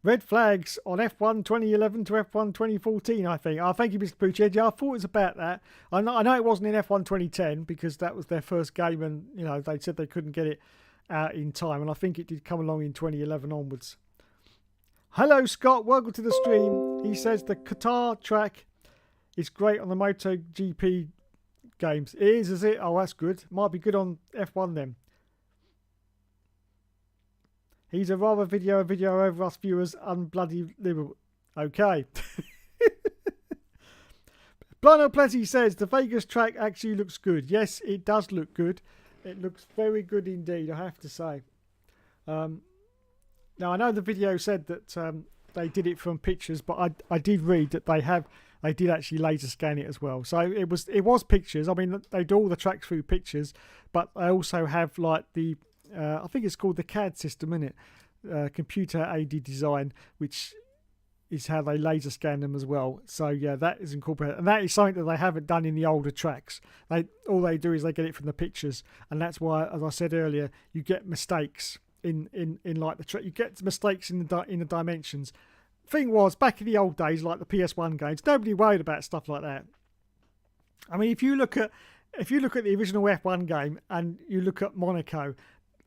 Red flags on F1 2011 to F1 2014, I think. Thank you, Mr. Pucci. Yeah, I thought it was about that. I know it wasn't in F1 2010 because that was their first game and, you know, they said they couldn't get it out in time. And I think it did come along in 2011 onwards. Hello, Scott. Welcome to the stream. He says the Qatar track is great on the MotoGP games. It is it? Oh, that's good. Might be good on F1 then. He's a rather video over us viewers, unbloody liberal. Okay. Blano Plenty says the Vegas track actually looks good. Yes, it does look good. It looks very good indeed, I have to say. Now, I know the video said that they did it from pictures, but I did read that they did actually laser scan it as well. So it was pictures. I mean, they do all the tracks through pictures, but they also have like the I think it's called the CAD system, isn't it? Computer aided design, which is how they laser scan them as well. So yeah, that is incorporated, and that is something that they haven't done in the older tracks. All they do is they get it from the pictures, and that's why, as I said earlier, you get mistakes in like the track. You get mistakes in the dimensions. Thing was, back in the old days, like the PS1 games, nobody worried about stuff like that. I mean, if you look at the original F1 game and you look at Monaco,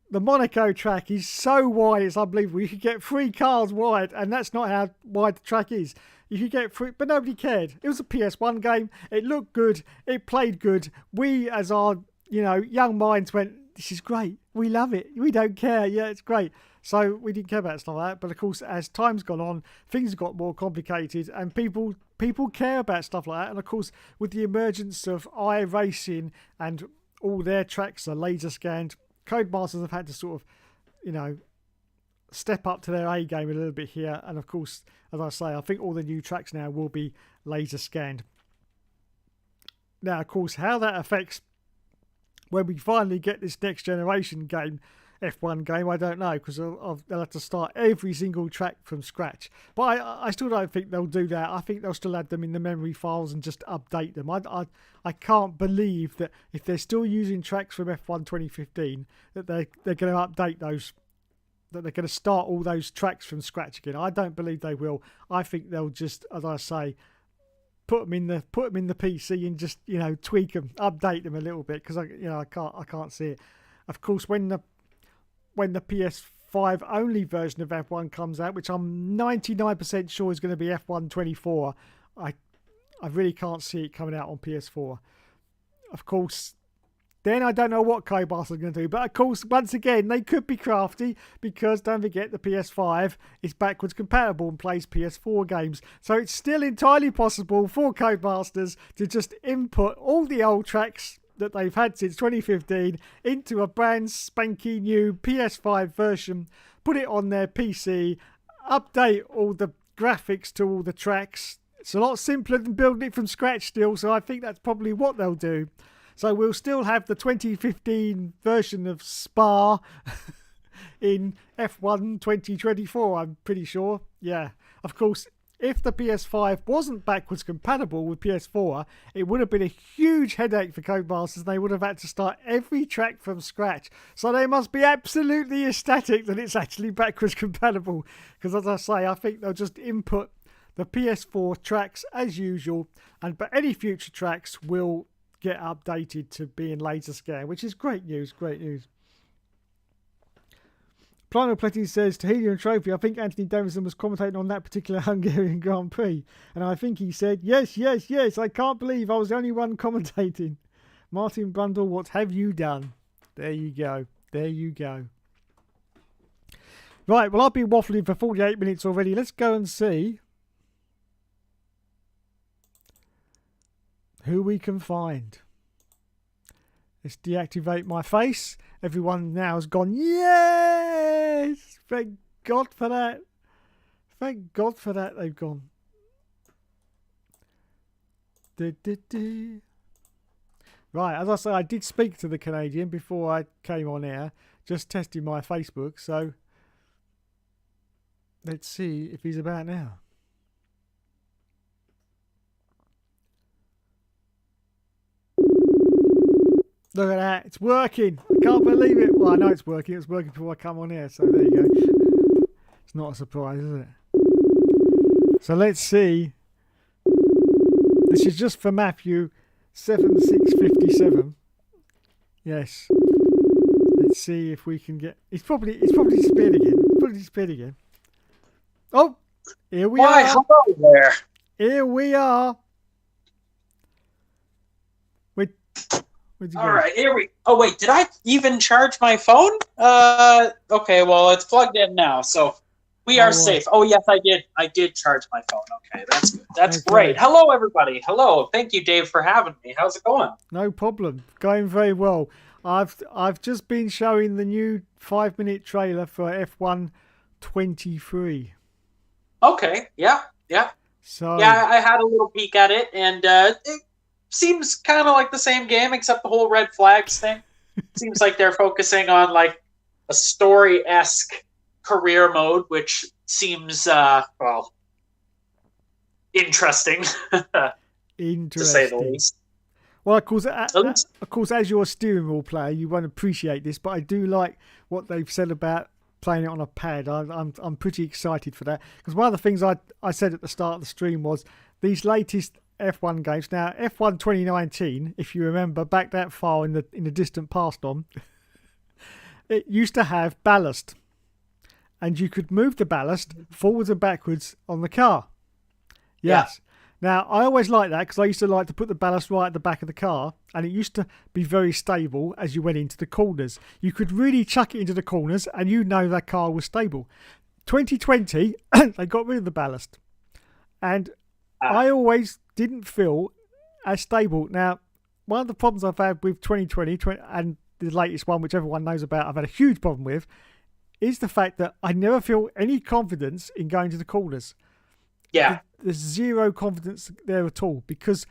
the Monaco track is so wide, it's unbelievable. You could get 3 cars wide, and that's not how wide the track is. You could get 3, but nobody cared. It was a PS1 game. It looked good. It played good. We, as our young minds, went, "This is great. We love it. We don't care. Yeah, it's great." So we didn't care about stuff like that. But of course, as time's gone on, things have got more complicated, and people care about stuff like that. And of course, with the emergence of iRacing and all their tracks are laser scanned, Codemasters have had to sort of, step up to their A game a little bit here. And of course, as I say, I think all the new tracks now will be laser scanned. Now, of course, how that affects when we finally get this next generation game, F1 game, I don't know, because they'll have to start every single track from scratch. But I still don't think they'll do that. I think they'll still add them in the memory files and just update them. I can't believe that if they're still using tracks from F1 2015, that they're going to update those, that they're going to start all those tracks from scratch again. I don't believe they will. I think they'll just, as I say, put them in the PC and just tweak them, update them a little bit, because I can't see it. Of course, when the PS5 only version of F1 comes out, which I'm 99% sure is going to be F1 24, I really can't see it coming out on PS4. Of course, then I don't know what Codemasters are going to do. But of course, once again, they could be crafty, because don't forget the PS5 is backwards compatible and plays PS4 games. So it's still entirely possible for Codemasters to just input all the old tracks that they've had since 2015 into a brand spanky new PS5 version, put it on their PC, update all the graphics to all the tracks. It's a lot simpler than building it from scratch still, so I think that's probably what they'll do. So we'll still have the 2015 version of Spa in F1 2024, I'm pretty sure. Yeah, of course, if the PS5 wasn't backwards compatible with PS4, it would have been a huge headache for Codemasters. They would have had to start every track from scratch. So they must be absolutely ecstatic that it's actually backwards compatible. Because as I say, I think they'll just input the PS4 tracks as usual. But any future tracks will get updated to be in laser scan, which is great news, great news. Plano Pletty says, Tahilian Trophy, I think Anthony Davidson was commentating on that particular Hungarian Grand Prix. And I think he said, yes, I can't believe I was the only one commentating. Martin Brundle, what have you done? There you go. Right, well, I've been waffling for 48 minutes already. Let's go and see who we can find. Let's deactivate my face. Everyone now has gone, yes! Thank God for that. Thank God for that, they've gone. Right, as I say, I did speak to the Canadian before I came on air, just testing my Facebook, so let's see if he's about now. Look at that, it's working. I can't believe it. Well, I know it's working. It was working before I come on here, so there you go. It's not a surprise, is it? So let's see. This is just for Matthew 7657. Yes. Let's see if we can get. It's probably disappeared again. Oh, here we Why, are. hello there. Here we are. Where'd you go? All right, here we. Oh wait, did I even charge my phone? Okay, well it's plugged in now, so we are safe. Oh yes, I did. I did charge my phone. Okay, that's good. That's Okay. great. Hello everybody. Hello. Thank you, Dave, for having me. How's it going? No problem. Going very well. I've just been showing the new 5-minute trailer for F1 23. Okay. Yeah. So Yeah, I had a little peek at it, and it seems kind of like the same game, except the whole red flags thing. Seems like they're focusing on like a story-esque career mode, which seems well interesting, interesting. to say the least. Well, of course, as you're a steering wheel player, you won't appreciate this, but I do like what they've said about playing it on a pad. I'm pretty excited for that, because one of the things I said at the start of the stream was these latest F1 games. Now, F1 2019, if you remember back that far in the distant past, it used to have ballast, and you could move the ballast forwards and backwards on the car. Yes. Now, I always liked that because I used to like to put the ballast right at the back of the car, and it used to be very stable as you went into the corners. You could really chuck it into the corners and you know that car was stable. 2020, they got rid of the ballast, and I always didn't feel as stable. Now, one of the problems I've had with 2020 and the latest one, which everyone knows about, I've had a huge problem with, is the fact that I never feel any confidence in going to the corners. Yeah. There's zero confidence there at all because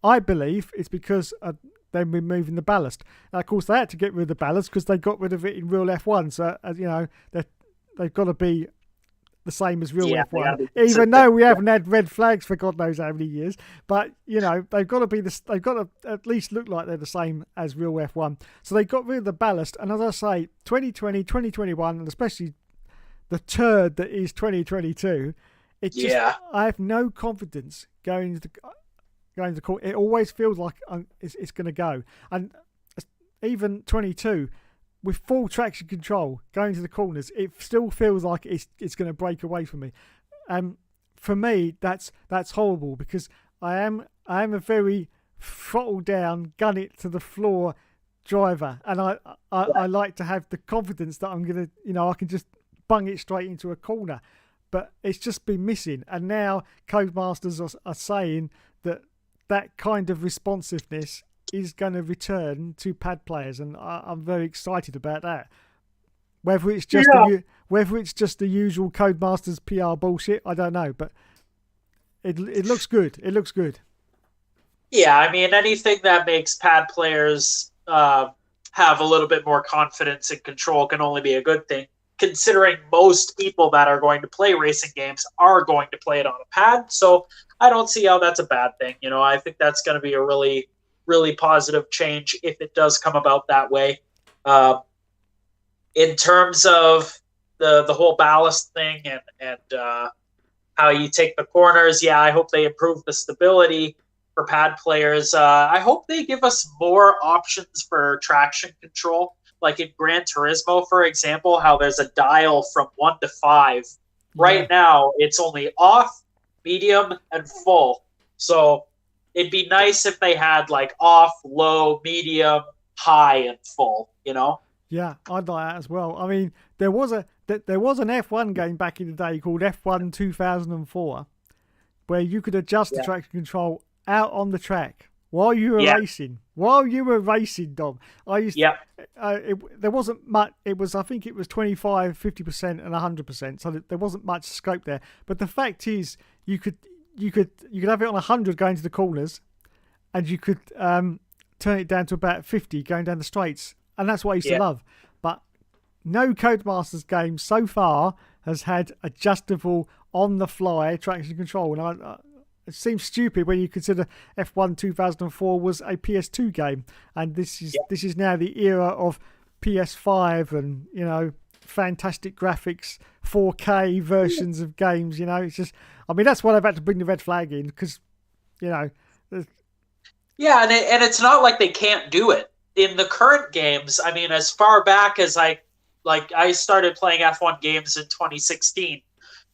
I believe it's because they've been moving the ballast. Now, of course, they had to get rid of the ballast because they got rid of it in real F1. So, they've got to be the same as real F1, even though we haven't had red flags for God knows how many years. But they've got to be they've got to at least look like they're the same as real F1. So they got rid of the ballast, and as I say, 2020, 2021, and especially the turd that is 2022. I have no confidence going to the court. It always feels like it's going to go. And even 22, with full traction control, going to the corners, it still feels like it's going to break away from me. For me, that's horrible because I am a very throttle down, gun it to the floor driver, and I like to have the confidence that I'm going to, I can just bung it straight into a corner. But it's just been missing. And now Codemasters are saying that kind of responsiveness is going to return to pad players. And I'm very excited about that. Whether it's just the usual Codemasters PR bullshit, I don't know. But it looks good. It looks good. Yeah, I mean, anything that makes pad players have a little bit more confidence and control can only be a good thing, considering most people that are going to play racing games are going to play it on a pad. So I don't see how that's a bad thing. I think that's going to be a really, really positive change if it does come about that way. In terms of the whole ballast thing and how you take the corners, I hope they improve the stability for pad players. I hope they give us more options for traction control. Like in Gran Turismo, for example, how there's a dial from 1 to 5. Right now, it's only off, medium, and full. So it'd be nice if they had like off, low, medium, high, and full, Yeah, I'd like that as well. I mean, there was an F1 game back in the day called F1 2004 where you could adjust the traction control out on the track while you were racing. While you were racing, Dom. There wasn't much. I think it was 25, 50%, and 100%. So there wasn't much scope there. But the fact is, you could have it on 100 going to the corners, and you could turn it down to about 50 going down the straights, and that's what I used to love. But no Codemasters game so far has had adjustable on the fly traction control, and it seems stupid when you consider F1 2004 was a PS2 game, and this is now the era of PS5 and fantastic graphics, 4K versions of games. You know, it's just, I mean, that's why they've had to bring the red flag in because, you know. Yeah, and it's not like they can't do it. In the current games, I mean, as far back as I started playing F1 games in 2016.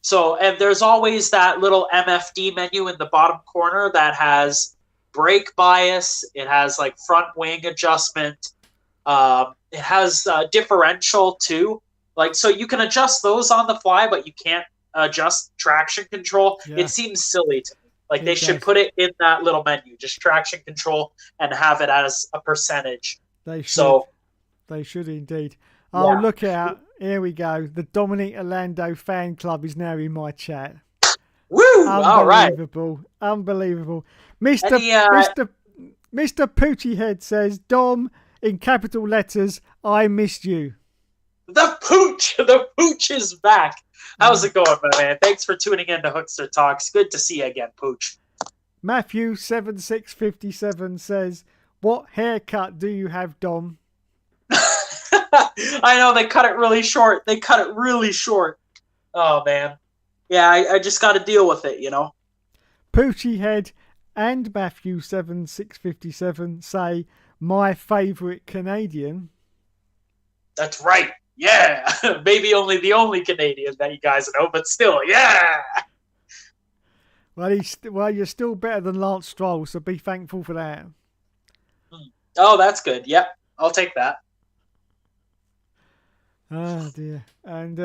So, and there's always that little MFD menu in the bottom corner that has brake bias. It has like front wing adjustment. It has differential too. Like, so you can adjust those on the fly, but you can't adjust traction control. Yeah. It seems silly to me. Like, they should does. put it in that little menu, just traction control, and have it as a percentage. They should. So, they should indeed. Oh, yeah. look out. Here we go. The Dominic Orlando fan club is now in my chat. Woo! All right. Unbelievable. Mr. Poochie Head says, Dom, in capital letters, I missed you. The Pooch is back. How's it going, my man? Thanks for tuning in to Hookster Talks. Good to see you again, Pooch. Matthew 7657 says, what haircut do you have, Dom? I know, they cut it really short. Oh, man. Yeah, I just got to deal with it, you know? Poochie Head and Matthew 7657 say, my favourite Canadian. That's right. Yeah. Maybe the only Canadian that you guys know, but still, yeah. Well, you're still better than Lance Stroll, so be thankful for that. Oh, that's good. Yep. I'll take that. Oh, dear. And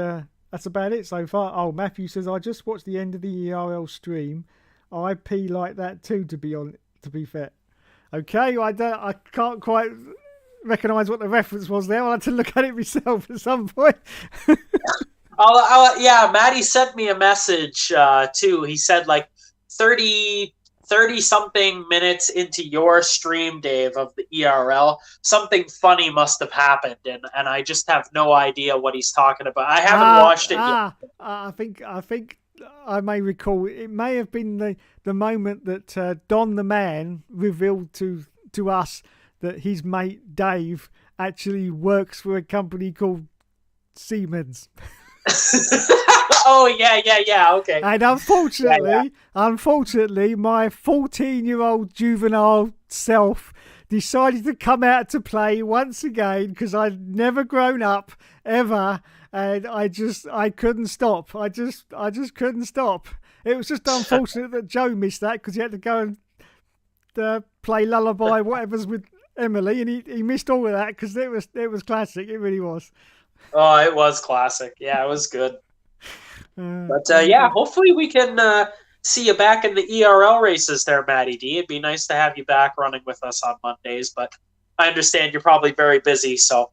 that's about it so far. Oh, Matthew says, I just watched the end of the ERL stream. I pee like that too, to be fair. Okay, I can't quite recognise what the reference was there. I'll have to look at it myself at some point. Yeah, Maddie sent me a message too. He said like 30 something minutes into your stream, Dave, of the ERL, something funny must have happened, and I just have no idea what he's talking about. I haven't watched it yet. I think I may recall it may have been the moment that Don the Man revealed to us that his mate Dave actually works for a company called Siemens. Oh, yeah, okay. And unfortunately, my 14-year-old juvenile self decided to come out to play once again because I'd never grown up ever, and I couldn't stop. I just couldn't stop. It was just unfortunate that Joe missed that because he had to go and play Lullaby, whatever's with Emily, and he missed all of that because it was classic. It really was. Oh, it was classic. Yeah, it was good. But yeah, hopefully we can see you back in the ERL races there, Matty D. It'd be nice to have you back running with us on Mondays, but I understand you're probably very busy, so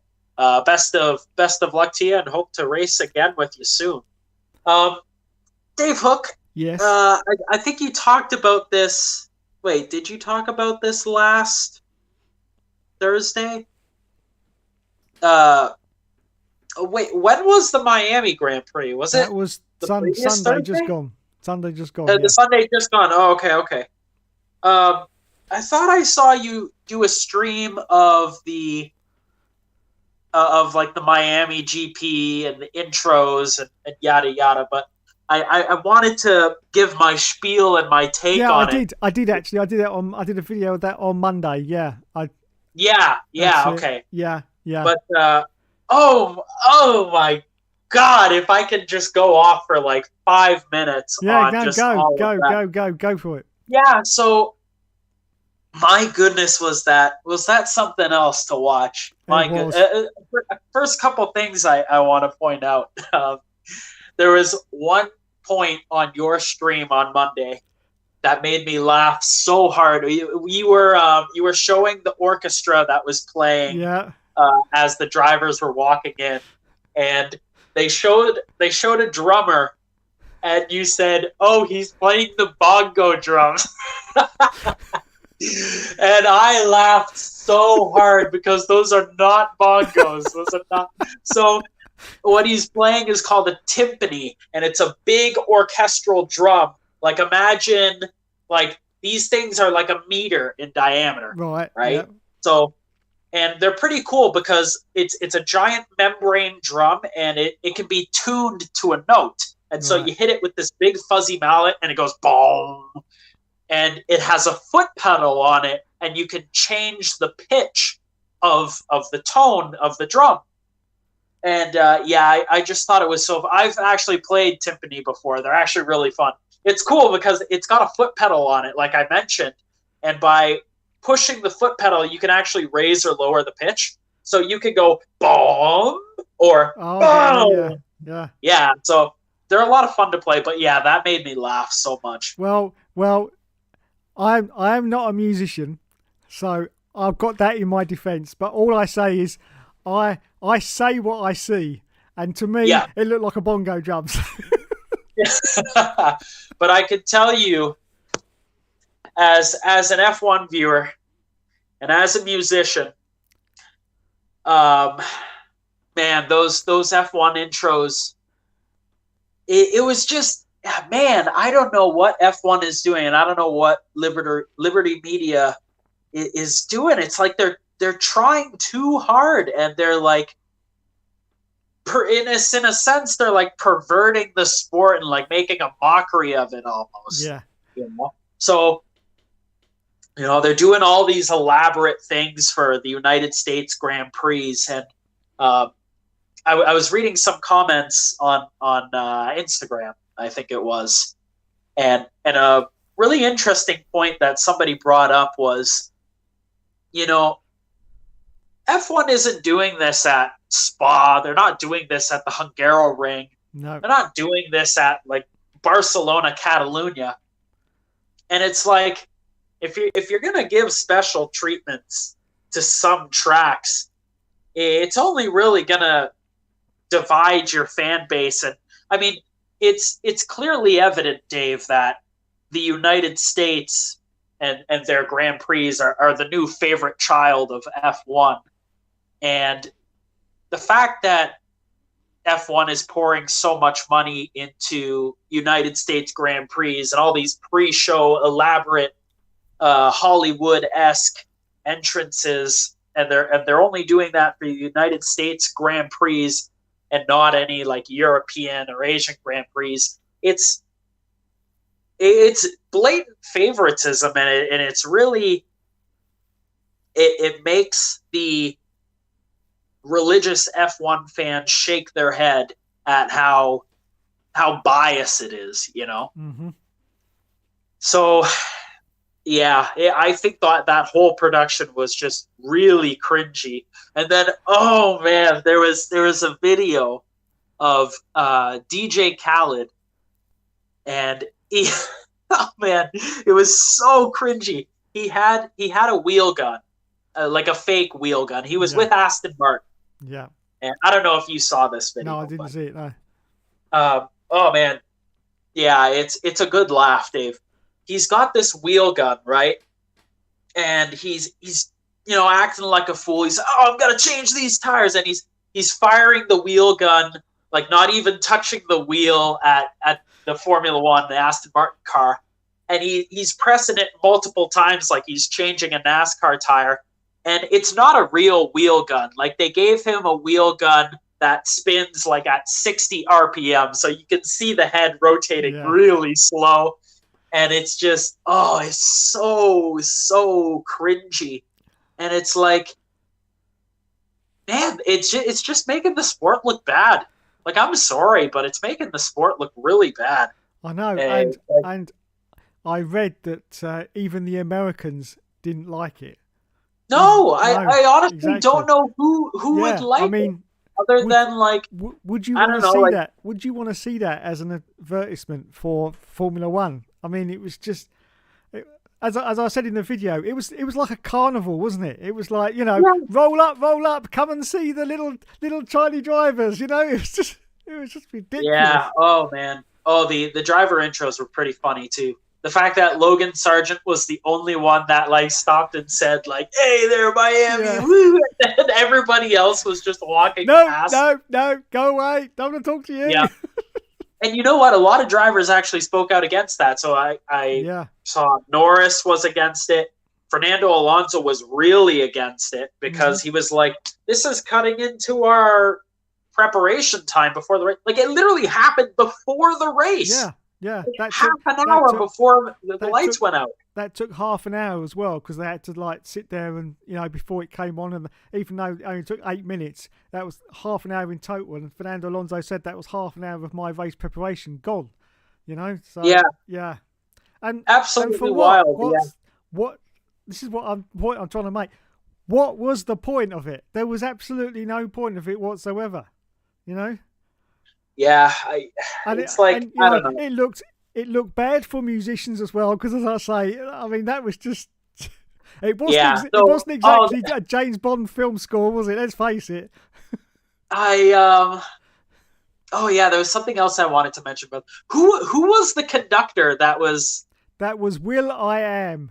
best of luck to you, and hope to race again with you soon. Dave Hook. Yes. I think you talked about this. Wait, did you talk about this last Thursday? Wait, when was the Miami Grand Prix? Was it? That was Sunday just gone. Sunday just gone. Yeah. The Sunday just gone. Oh, okay. I thought I saw you do a stream of the like the Miami GP and the intros and yada yada, but I wanted to give my spiel and my take on it. I did actually. I did a video of that on Monday. Yeah. Okay. Yeah. But oh my God! If I could just go off for like 5 minutes. Yeah, go for it. Yeah. So, my goodness, was that something else to watch? My goodness. First couple things I want to point out. There was one point on your stream on Monday that made me laugh so hard. You were showing the orchestra that was playing. Yeah. As the drivers were walking in, and they showed a drummer, and you said, "Oh, he's playing the bongo drums," and I laughed so hard because those are not bongos. Those are not. So what he's playing is called a timpani, and it's a big orchestral drum. Like, imagine, like, these things are like a meter in diameter, right? Yeah. and they're pretty cool because it's a giant membrane drum, and it can be tuned to a note. And so you hit it with this big fuzzy mallet, and it goes boom. And it has a foot pedal on it, and you can change the pitch of the tone of the drum. And I just thought it was so. I've actually played timpani before. They're actually really fun. It's cool because it's got a foot pedal on it, like I mentioned, and by pushing the foot pedal, you can actually raise or lower the pitch. So you could go boom or boom. Yeah. So they're a lot of fun to play. But yeah, that made me laugh so much. Well, I am not a musician, so I've got that in my defence. But all I say is, I say what I see, and to me, it looked like a bongo drums. But I could tell you, as an F1 viewer and as a musician, man, those F1 intros, it was just, man, I don't know what F1 is doing, and I don't know what Liberty Media is doing. It's like they're trying too hard, and they're like, in a sense, they're like perverting the sport and like making a mockery of it almost. Yeah. You know? So, they're doing all these elaborate things for the United States Grand Prix, and I was reading some comments on Instagram, I think it was, and a really interesting point that somebody brought up was, F1 isn't doing this at Spa. They're not doing this at the Hungaroring. No. They're not doing this at like Barcelona, Catalunya. And it's like, if you're gonna give special treatments to some tracks, it's only really gonna divide your fan base. And I mean, it's clearly evident, Dave, that the United States and their Grand Prix are the new favorite child of F1. And the fact that F1 is pouring so much money into United States Grand Prix and all these pre-show elaborate Hollywood-esque entrances, and they're only doing that for the United States Grand Prix and not any like European or Asian Grand Prix. It's blatant favoritism, and it's really it makes the religious F1 fans shake their head at how biased it is, Mm-hmm. So yeah, I think that whole production was just really cringy. And then, oh man, there was a video of DJ Khaled, and oh man, it was so cringy. He had a wheel gun, like a fake wheel gun. He was with Aston Martin. Yeah. And I don't know if you saw this video. No, I didn't see it. No. Oh man, yeah, it's a good laugh, Dave. He's got this wheel gun, right? And he's acting like a fool. He's, I'm gonna change these tires, and he's firing the wheel gun, like not even touching the wheel at the Formula One, the Aston Martin car, and he's pressing it multiple times like he's changing a NASCAR tire. And it's not a real wheel gun. Like, they gave him a wheel gun that spins like at 60 RPM, so you can see the head rotating really slow. And it's just, it's so cringy. And it's like, man, it's just making the sport look bad. Like, I'm sorry, but it's making the sport look really bad. I know, and I read that even the Americans didn't like it. No, I honestly don't know who would like it. Other than like, would you want to see that? Would you want to see that as an advertisement for Formula One? I mean, it was just, as I said in the video, it was like a carnival, wasn't it? It was like, roll up, come and see the little tiny drivers. It was just ridiculous. Yeah. Oh man. Oh, the driver intros were pretty funny too. The fact that Logan Sargent was the only one that like stopped and said like, "Hey there, Miami," woo, and everybody else was just walking past. No, go away! Don't want to talk to you. Yeah. And you know what? A lot of drivers actually spoke out against that. So I saw Norris was against it. Fernando Alonso was really against it because he was like, this is cutting into our preparation time before the race. Like, it literally happened before the race. Yeah. Like half an hour before the lights went out. That took half an hour as well, because they had to like sit there and, you know, before it came on, and even though it only took 8 minutes, that was half an hour in total. And Fernando Alonso said that was half an hour of my race preparation gone. You know, so yeah, and absolutely and for wild. What this is what I'm trying to make. What was the point of it? There was absolutely no point of it whatsoever. You know. Yeah, I don't know. It looked bad for musicians as well, because, as I say, I mean, that was just it wasn't exactly a James Bond film score, was it? Let's face it. Oh yeah, there was something else I wanted to mention, but who was the conductor that was? That was Will I Am.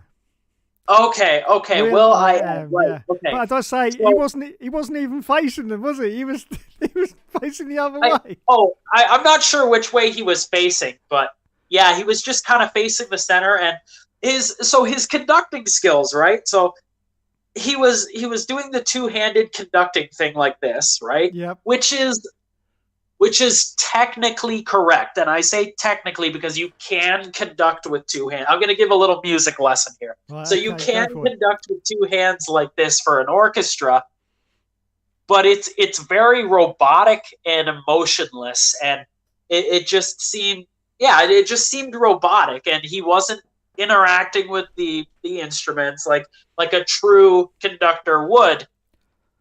Okay, Will I Am. Right. Yeah. Okay. But as I say, he wasn't even facing them, was he? He was facing the other way. I'm not sure which way he was facing, but yeah, he was just kind of facing the center, and his conducting skills, right? So he was doing the two-handed conducting thing like this, right? Yep. Which is technically correct. And I say technically because you can conduct with two hands. I'm going to give a little music lesson here. Right, so you can conduct with two hands like this for an orchestra, but it's very robotic and emotionless. And it just seemed robotic. And he wasn't interacting with the instruments like a true conductor would.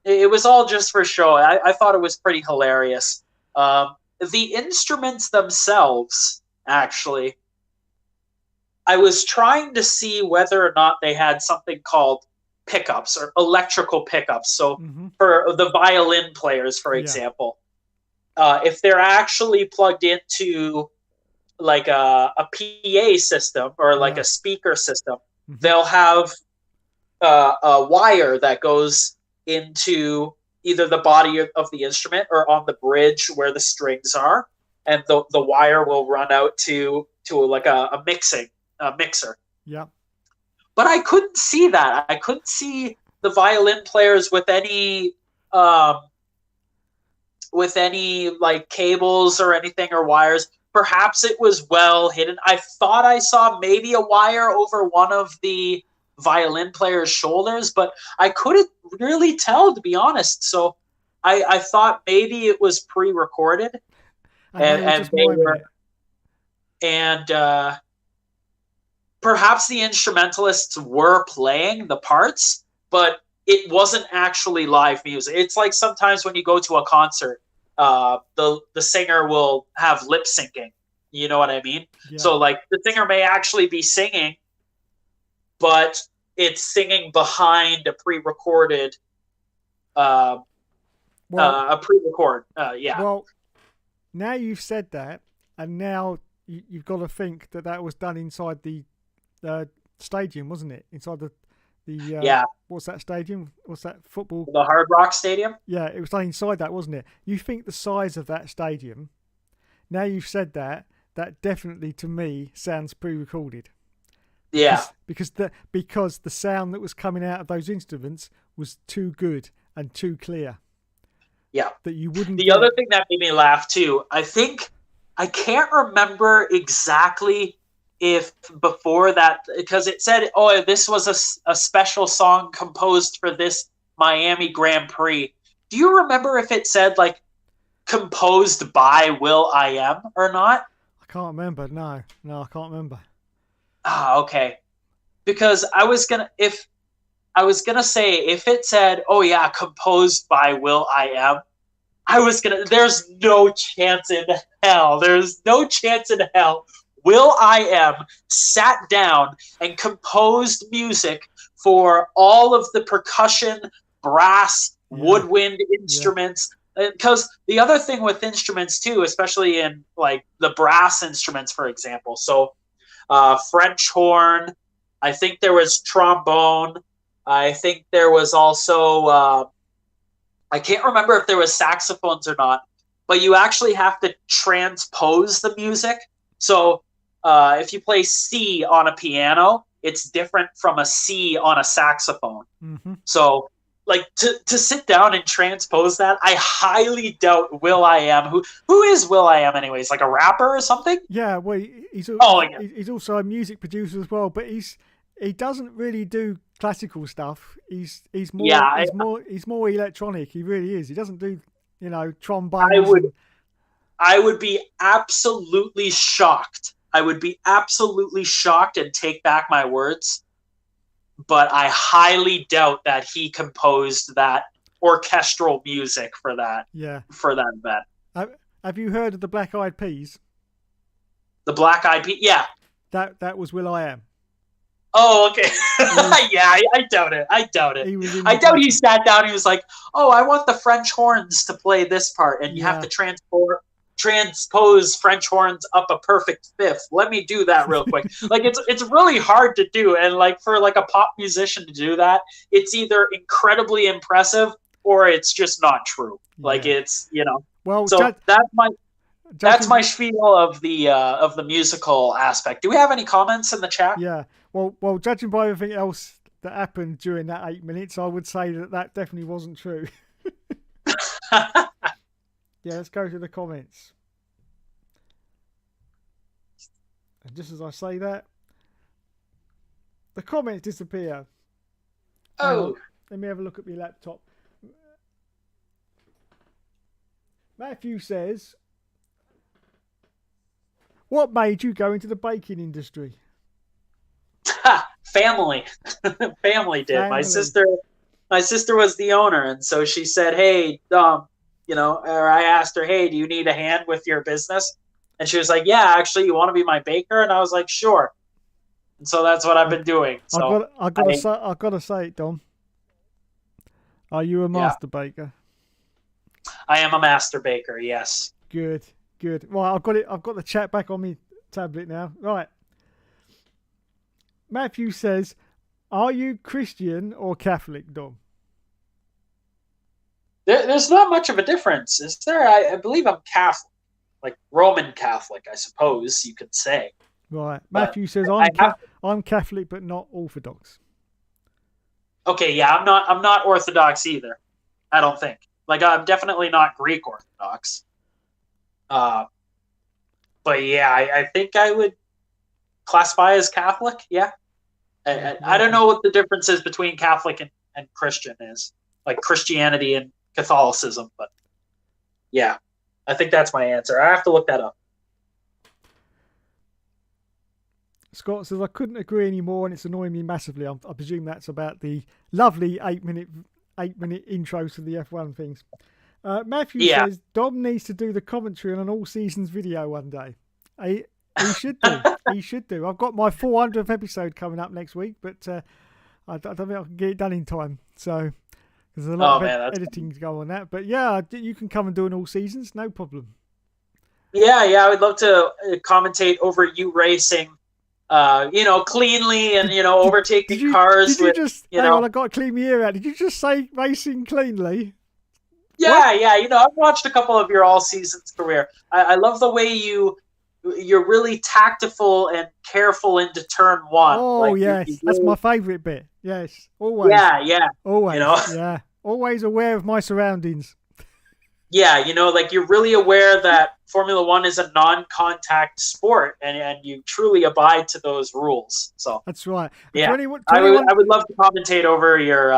It was all just for show. I thought it was pretty hilarious. The instruments themselves, actually, I was trying to see whether or not they had something called pickups or electrical pickups. So for the violin players, for example, if they're actually plugged into like a PA system or like a speaker system, they'll have a wire that goes into either the body of the instrument or on the bridge where the strings are, and the wire will run out to like a mixer. Yeah. But I couldn't see that. I couldn't see the violin players with any like cables or anything or wires. Perhaps it was well hidden. I thought I saw maybe a wire over one of the violin player's shoulders, but I couldn't really tell, to be honest. So I thought maybe it was pre-recorded, and perhaps the instrumentalists were playing the parts, but it wasn't actually live music. It's like sometimes when you go to a concert, the singer will have lip syncing. You know what I mean? Yeah. So like the singer may actually be singing, but it's singing behind a pre-recorded, a pre-record. Well, now you've said that, and now you've got to think that was done inside the stadium, wasn't it? Inside the what's that stadium? What's that football? The Hard Rock Stadium? Yeah, it was done inside that, wasn't it? You think the size of that stadium, now you've said that definitely to me sounds pre-recorded. Yeah. Because the sound that was coming out of those instruments was too good and too clear. Yeah. That you wouldn't The other thing that made me laugh too, I can't remember exactly if before that, because it said, this was a special song composed for this Miami Grand Prix. Do you remember if it said like composed by Will I Am or not? I can't remember. No, I can't remember. Okay. Because I was gonna say if it said, composed by Will I Am, there's no chance in hell. There's no chance in hell Will I Am sat down and composed music for all of the percussion, brass, woodwind instruments. Because the other thing with instruments too, especially in like the brass instruments, for example, so French horn, I think there was trombone, I think there was also I can't remember if there was saxophones or not, but you actually have to transpose the music. So if you play C on a piano, it's different from a C on a saxophone. Mm-hmm. So, like, to sit down and transpose that, I highly doubt will.i.am. Who is will.i.am anyways? Like a rapper or something? Yeah, well, he's also a music producer as well, but he doesn't really do classical stuff. He's more electronic. He really is. He doesn't do trombones. I would be absolutely shocked. I would be absolutely shocked and take back my words. But I highly doubt that he composed that orchestral music for that. Yeah. For that event. Have you heard of the Black Eyed Peas? The Black Eyed Peas, yeah. That was will.i.am. Oh, okay. Yeah, I doubt it. I doubt it. I doubt he sat down and he was like, "Oh, I want the French horns to play this part, and you have to transpose French horns up a perfect fifth. Let me do that real quick." Like it's really hard to do, and like for like a pop musician to do that, it's either incredibly impressive or it's just not true. Yeah. Like it's Well, so that's my spiel of the musical aspect. Do we have any comments in the chat? Yeah. Well, judging by everything else that happened during that 8 minutes, I would say that definitely wasn't true. Yeah, let's go to the comments. And just as I say that, the comments disappear. Oh. Let me have a look at my laptop. Matthew says, "What made you go into the baking industry?" Family. Family did. My sister was the owner, and so she said, "Hey, or I asked her, 'Hey, do you need a hand with your business?' And she was like, 'Yeah, actually, you want to be my baker?' And I was like, 'Sure.' And so that's what I've been doing. So I gotta say it, Dom. Are you a master baker? I am a master baker. Yes. Good. Right, I've got it. I've got the chat back on my tablet now. Right. Matthew says, "Are you Christian or Catholic, Dom?" There's not much of a difference, is there? I believe I'm Catholic, like Roman Catholic, I suppose you could say. Right. Matthew says, I'm Catholic, but not Orthodox. Okay, yeah, I'm not Orthodox either. I don't think. Like, I'm definitely not Greek Orthodox. But yeah, I think I would classify as Catholic. Yeah. I don't know what the difference is between Catholic and Christian is, like Christianity and Catholicism, but yeah, I think that's my answer. I have to look that up. Scott says, "I couldn't agree anymore, and it's annoying me massively." I presume that's about the lovely 8-minute intros to the F1 things. Matthew says, "Dom needs to do the commentary on an all seasons video one day." He should do. He should do. I've got my 400th episode coming up next week, but I don't think I can get it done in time. So there's a lot of editing to go on that. But yeah, you can come and do an all seasons, no problem. Yeah, I would love to commentate over you racing, cleanly and overtaking cars. Did you just? Hang on, I got to clean my ear out. Did you just say racing cleanly? Yeah, what? I've watched a couple of your all seasons career. I love the way you're really tactful and careful into turn one. Oh, yes. That's my favourite bit. Yes. Always. Yeah. Always. Yeah. Always aware of my surroundings. Yeah, you're really aware that Formula One is a non-contact sport and you truly abide to those rules. So that's right. Yeah. I would love to commentate over your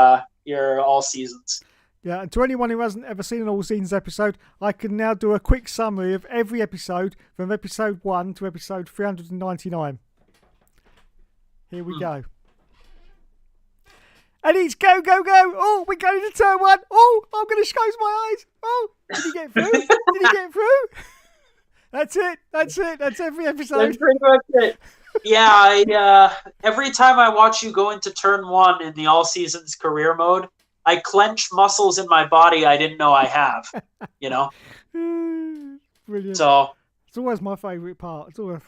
all seasons. Yeah, and to anyone who hasn't ever seen an all seasons episode, I can now do a quick summary of every episode from episode 1 to episode 399. Here we go. And it's go, go, go. Oh, we're going to turn 1. Oh, I'm going to close my eyes. Oh, did he get through? Did he get through? That's it. That's every episode. That's pretty much it. Yeah, every time I watch you go into turn 1 in the all seasons career mode, I clench muscles in my body I didn't know I have, Brilliant. So it's always my favourite part. It's always,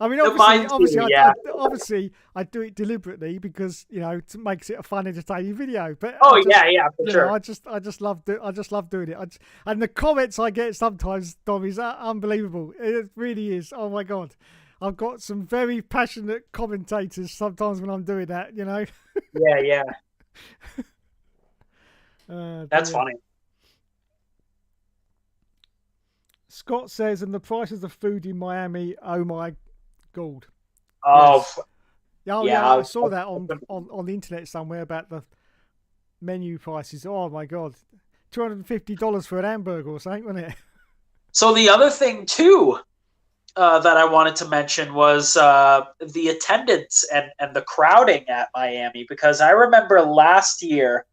obviously, I do it deliberately because it makes it a fun, entertaining video. But for sure. I just love doing it. And the comments I get sometimes, Dom, is unbelievable. It really is. Oh my god, I've got some very passionate commentators sometimes when I'm doing that, you know. Yeah. That's Dear. funny. Scott says, and the prices of food in Miami, oh my god. Oh, Yes. Oh yeah, yeah, I saw that on the internet somewhere about the menu prices. Oh my god, $250 for an hamburger or something, wasn't it? So the other thing too that I wanted to mention was the attendance and the crowding at Miami, because I remember last year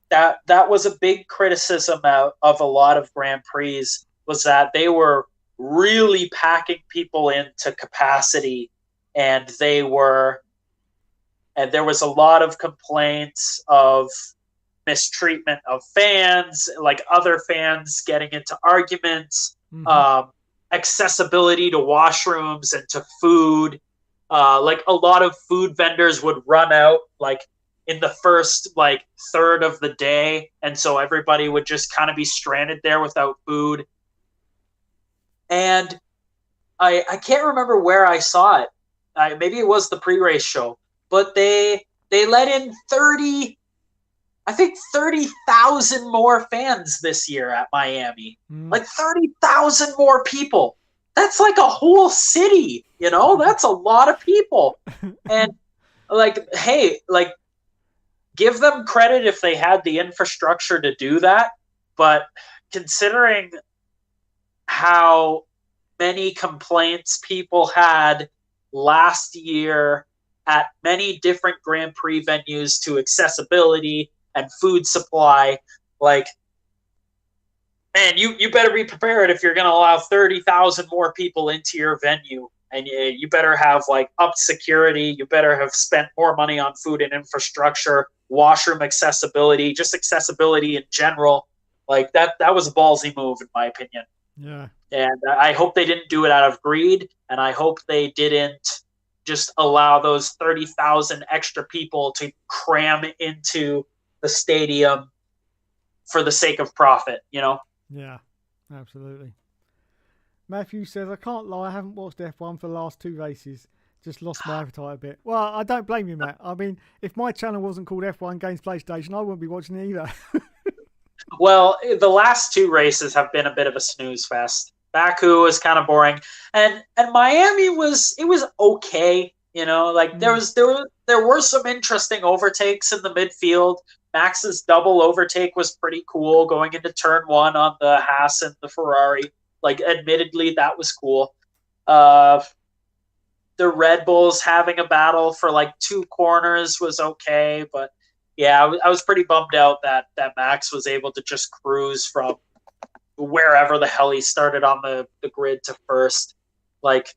that was a big criticism of a lot of Grand Prix, was that they were really packing people into capacity, and there was a lot of complaints of mistreatment of fans, like other fans getting into arguments, accessibility to washrooms and to food. Like a lot of food vendors would run out like in the first like third of the day, and so everybody would just kind of be stranded there without food. And I can't remember where I saw it. Maybe it was the pre-race show, but they let in 30,000 more fans this year at Miami. Like 30,000 more people. That's like a whole city, you know? That's a lot of people. And like, hey, like, give them credit if they had the infrastructure to do that. But considering how many complaints people had last year at many different Grand Prix venues to accessibility and food supply, like, man, you better be prepared if you're going to allow 30,000 more people into your venue, and you better have like up security. You better have spent more money on food and infrastructure, washroom accessibility, just accessibility in general. Like that was a ballsy move in my opinion. Yeah. And I hope they didn't do it out of greed, and I hope they didn't just allow those 30,000 extra people to cram into the stadium for the sake of profit, you know? Yeah, absolutely. Matthew says, I can't lie, I haven't watched F1 for the last 2 races. Just lost my appetite a bit. Well, I don't blame you, Matt. I mean, if my channel wasn't called F1 Games PlayStation, I wouldn't be watching it either. Well, the last 2 races have been a bit of a snooze fest. Baku was kind of boring, and Miami was okay. You know, like there were some interesting overtakes in the midfield. Max's double overtake was pretty cool going into turn 1 on the Haas and the Ferrari. Like, admittedly, that was cool. The Red Bulls having a battle for like 2 corners was okay, but yeah, I was pretty bummed out that Max was able to just cruise from wherever the hell he started on the grid to first. Like,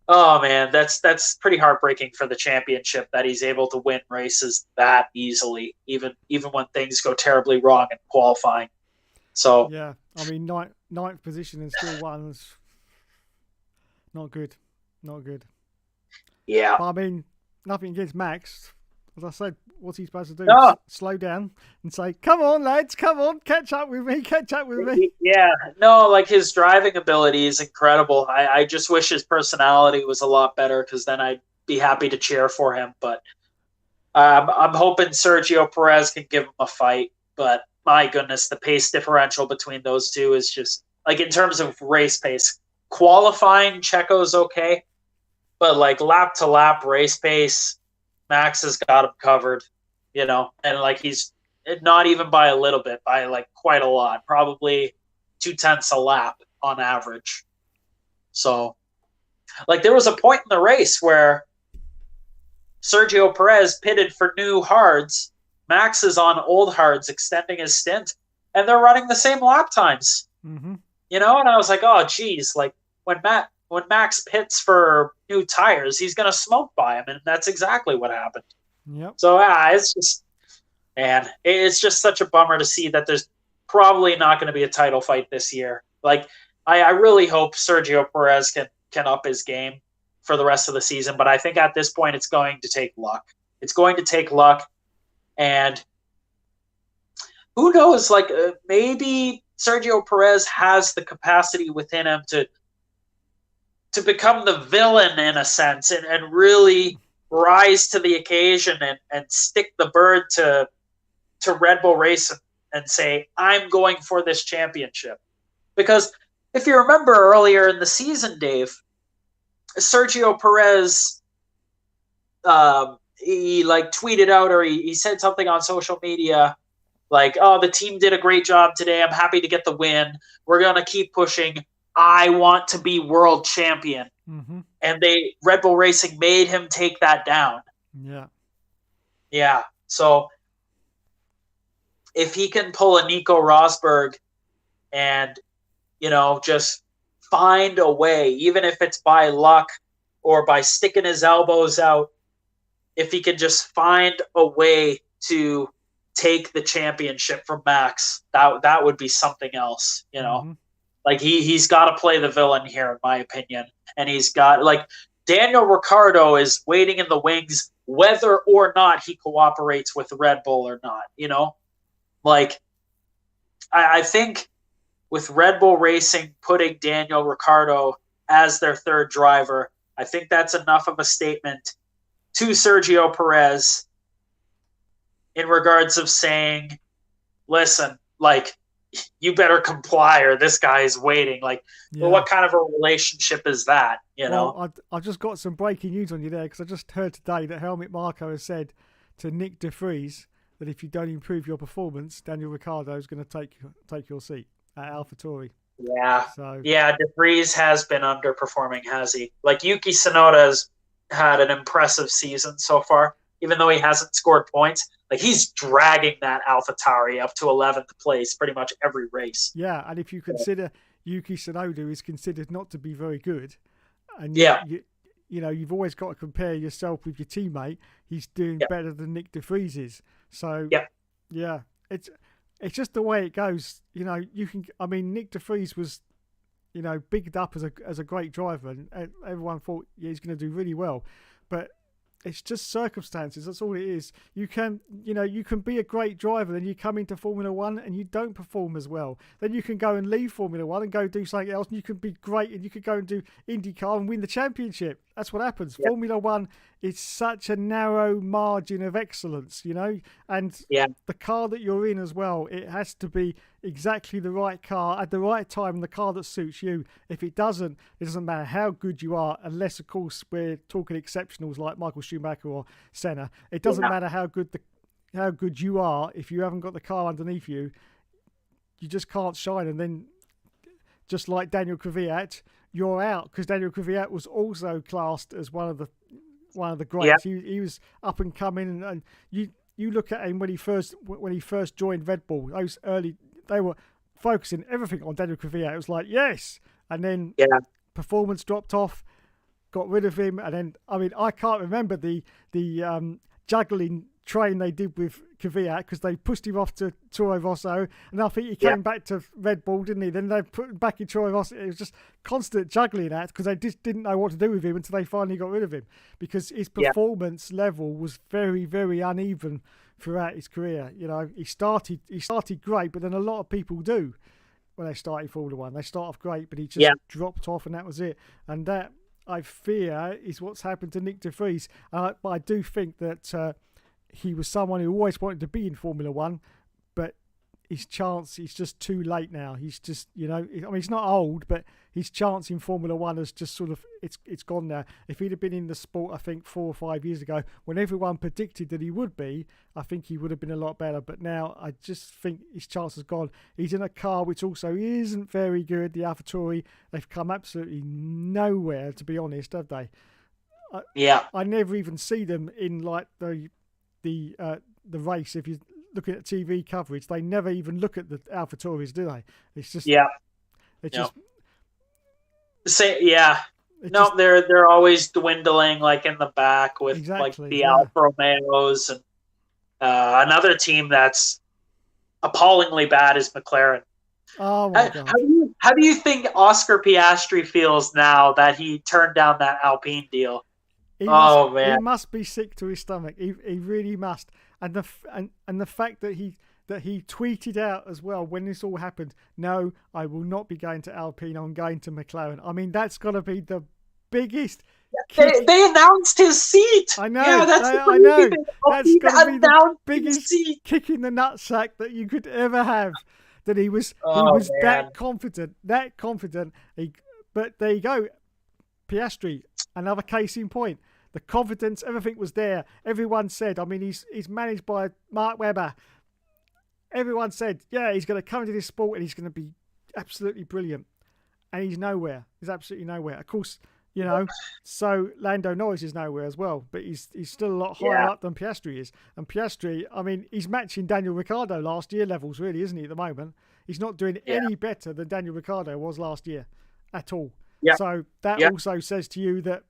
oh man, that's pretty heartbreaking for the championship that he's able to win races that easily, even when things go terribly wrong in qualifying. So yeah, I mean, ninth position and still one's not good. yeah, But I mean, nothing against Max. As I said, what's he supposed to do? No. Slow down and say, come on, lads, come on, catch up with me. Yeah, no, like his driving ability is incredible. I just wish his personality was a lot better, because then I'd be happy to cheer for him. But I'm hoping Sergio Perez can give him a fight. But my goodness, the pace differential between those two is just, like, in terms of race pace, qualifying, Checo's okay. But like lap to lap race pace, Max has got him covered, you know, and like he's not even by a little bit, by like quite a lot, probably 0.2 a lap on average. So, like, there was a point in the race where Sergio Perez pitted for new hards. Max is on old hards, extending his stint, and they're running the same lap times. Mm-hmm. You know, and I was like, oh, geez, like when Max pits for new tires, he's going to smoke by him, and that's exactly what happened. Yep. So, it's just, man, it's just such a bummer to see that there's probably not going to be a title fight this year. Like, I really hope Sergio Perez can up his game for the rest of the season, but I think at this point it's going to take luck. It's going to take luck, and who knows, like, maybe Sergio Perez has the capacity within him to become the villain in a sense and really rise to the occasion and stick the bird to Red Bull Racing and say, I'm going for this championship. Because if you remember earlier in the season, Dave, Sergio Perez, he like tweeted out or he said something on social media like, oh, the team did a great job today. I'm happy to get the win. We're going to keep pushing. I want to be world champion. Mm-hmm. And Red Bull Racing made him take that down. Yeah. Yeah. So if he can pull a Nico Rosberg and, just find a way, even if it's by luck or by sticking his elbows out, if he can just find a way to take the championship from Max, that would be something else, Mm-hmm. Like he's got to play the villain here, in my opinion. And he's got, like, Daniel Ricciardo is waiting in the wings whether or not he cooperates with Red Bull or not, Like, I think with Red Bull Racing putting Daniel Ricciardo as their third driver, I think that's enough of a statement to Sergio Perez in regards of saying, listen, like, you better comply or this guy is waiting. Like, well, what kind of a relationship is that, Well, I've just got some breaking news on you there, because I just heard today that Helmut Marko has said to Nick De Vries that if you don't improve your performance, Daniel Ricciardo is going to take your seat at AlphaTauri. Yeah. So De Vries has been underperforming, has he? Like, Yuki Tsunoda has had an impressive season so far, even though he hasn't scored points. Like, he's dragging that AlphaTauri up to 11th place pretty much every race. Yeah, and if you consider Yuki Tsunoda is considered not to be very good, and you've always got to compare yourself with your teammate. He's doing better than Nick De Vries is. So it's just the way it goes. Nick De Vries was, bigged up as a great driver, and everyone thought he's going to do really well, but it's just circumstances. That's all it is. You can be a great driver, then you come into Formula One and you don't perform as well. Then you can go and leave Formula One and go do something else, and you can be great and you could go and do IndyCar and win the championship. That's what happens. Yep. Formula One is such a narrow margin of excellence, and the car that you're in as well, it has to be exactly the right car at the right time, and the car that suits you. If it doesn't matter how good you are, unless of course we're talking exceptionals like Michael Schumacher or Senna. It doesn't matter how good you are. If you haven't got the car underneath you, you just can't shine. And then, just like Daniel Kvyat, you're out, because Daniel Kvyat was also classed as one of the greats. Yep. He was up and coming, and you look at him when he first joined Red Bull. Those early, they were focusing everything on Daniel Kvyat. It was like, yes, and then performance dropped off, got rid of him, and then I can't remember the juggling train they did with Kvyat, because they pushed him off to Toro Rosso, and I think he came back to Red Bull, didn't he? Then they put him back in Toro Rosso. It was just constant juggling act, because they just didn't know what to do with him until they finally got rid of him, because his performance level was very, very uneven throughout his career. He started great, but then a lot of people do when they start in Formula One. They start off great, but he just dropped off, and that was it. And that, I fear, is what's happened to Nick De Vries. But I do think that he was someone who always wanted to be in Formula One, but he's just too late now. He's just, he's not old, but his chance in Formula One has just sort of, it's gone now. If he'd have been in the sport, I think 4 or 5 years ago, when everyone predicted that he would be, I think he would have been a lot better. But now I just think his chance has gone. He's in a car which also isn't very good, the AlphaTauri. They've come absolutely nowhere, to be honest, have they? I never even see them in like the race. If you're looking at TV coverage, they never even look at the AlphaTauris, do they? It's just they're always dwindling, like in the back with like the Alfa Romeos, and another team that's appallingly bad is McLaren. Oh my God! How do you think Oscar Piastri feels now that he turned down that Alpine deal? He must be sick to his stomach. He really must. And the fact that he tweeted out as well when this all happened, no, I will not be going to Alpine, I'm going to McLaren. That's got to be the biggest. They announced his seat. I know. Yeah, that's the I know. thing. That's got to be the Announced his biggest seat. kick in the nutsack that you could ever have. That he was Oh, that confident. But there you go. Piastri, another case in point. The confidence, everything was there. Everyone said, I mean, he's managed by Mark Webber. Everyone said, yeah, he's going to come into this sport and he's going to be absolutely brilliant. And he's nowhere. He's absolutely nowhere. Of course, you know, so Lando Norris is nowhere as well, but he's still a lot higher up than Piastri is. And Piastri, I mean, he's matching Daniel Ricciardo last year levels, really, isn't he, at the moment? He's not doing any better than Daniel Ricciardo was last year at all. Yeah. So that also says to you that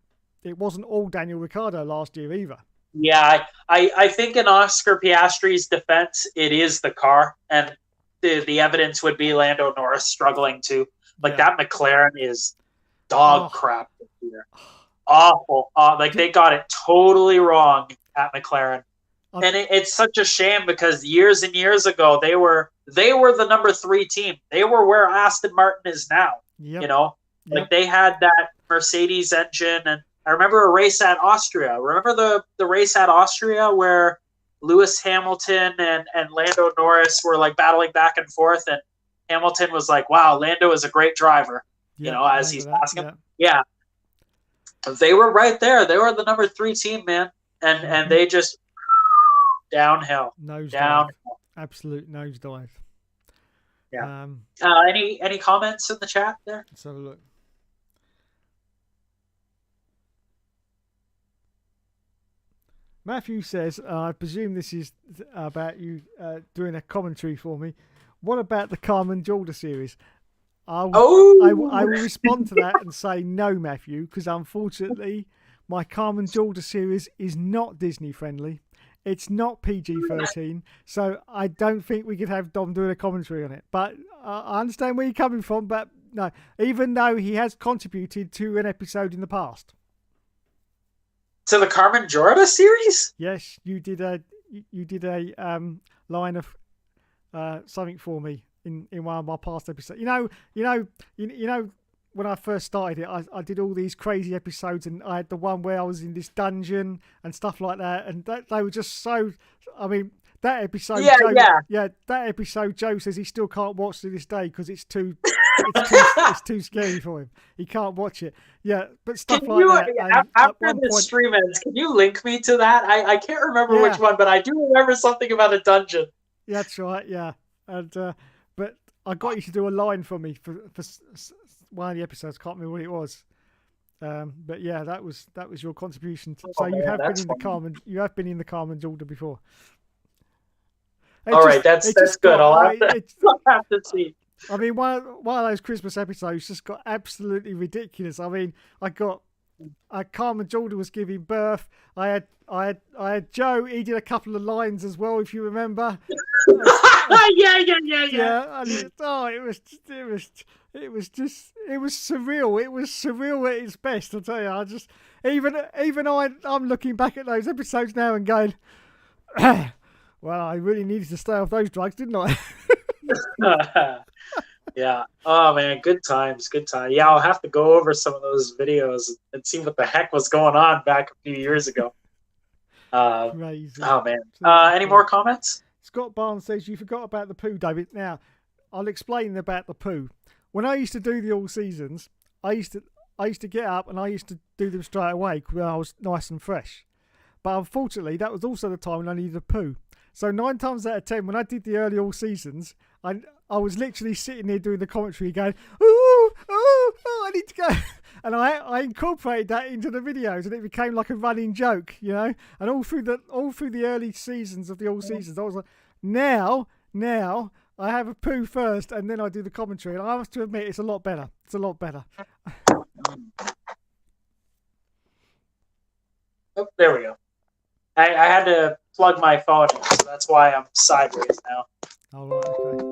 it wasn't all Daniel Ricciardo last year either. Yeah, I think in Oscar Piastri's defense, it is the car. And the evidence would be Lando Norris struggling to. Like, that McLaren is dog crap this year. Awful. They got it totally wrong at McLaren. And it's such a shame because years and years ago, they were the number 3 team. They were where Aston Martin is now. Yep. You know? Like, they had that Mercedes engine. And I remember a race at Austria. Remember the race at Austria where Lewis Hamilton and Lando Norris were, like, battling back and forth, and Hamilton was like, wow, Lando is a great driver, you know, as he's asking him. Yeah. They were right there. They were the number 3 team, man. And they just downhill. Nosedive. Absolute nosedive. Yeah. Any comments in the chat there? Let's have a look. Matthew says, I presume this is about you doing a commentary for me. What about the Carmen Jorda series? I will respond to that and say no, Matthew, because unfortunately my Carmen Jorda series is not Disney friendly. It's not PG-13, so I don't think we could have Dom doing a commentary on it. But I understand where you're coming from, but no, even though he has contributed to an episode in the past. To the Carmen Jorda series? Yes, you did a line of something for me in one of my past episodes. You know when I first started it, I did all these crazy episodes, and I had the one where I was in this dungeon and stuff like that, and they were just so. I mean, that episode. That episode. Joe says he still can't watch to this day because it's too scary for him. He can't watch it. Yeah, but stuff that. After the stream ends, can you link me to that? I can't remember which one, but I do remember something about a dungeon. Yeah, that's right. Yeah, and but I got you to do a line for me for one of the episodes. Can't remember what it was. But yeah, that was your contribution. You have been in the Carmen Jorda before. All right, that's good. I'll have to see. I mean, one of those Christmas episodes just got absolutely ridiculous. I mean, Carmen Jorda was giving birth. I had Joe. He did a couple of lines as well, if you remember. Yeah. And it was surreal. It was surreal at its best. I'll tell you. I'm looking back at those episodes now and going, well, I really needed to stay off those drugs, didn't I? Yeah. Oh man, good times. Yeah, I'll have to go over some of those videos and see what the heck was going on back a few years ago. Crazy. Oh man. Any more comments? Scott Barnes says you forgot about the poo, David. Now, I'll explain about the poo. When I used to do the all seasons, I used to get up and I used to do them straight away when I was nice and fresh. But unfortunately, that was also the time when I needed a poo. So 9 times out of 10, when I did the early all seasons, I was literally sitting there doing the commentary going, ooh, I need to go. And I incorporated that into the videos, and it became like a running joke, you know. And all through the early seasons of the all seasons, I was like, now I have a poo first, and then I do the commentary. And I have to admit, it's a lot better. Oh, there we go. I had to plug my phone in, so that's why I'm sideways now. All right, okay.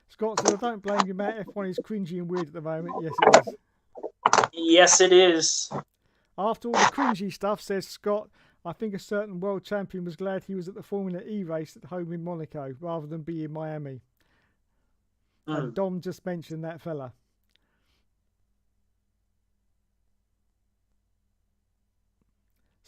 Scott said, I don't blame you, Matt. F1 is cringy and weird at the moment. Yes, it is. Yes, it is. After all the cringy stuff, says Scott, I think a certain world champion was glad he was at the Formula E race at home in Monaco rather than be in Miami. And Dom just mentioned that fella.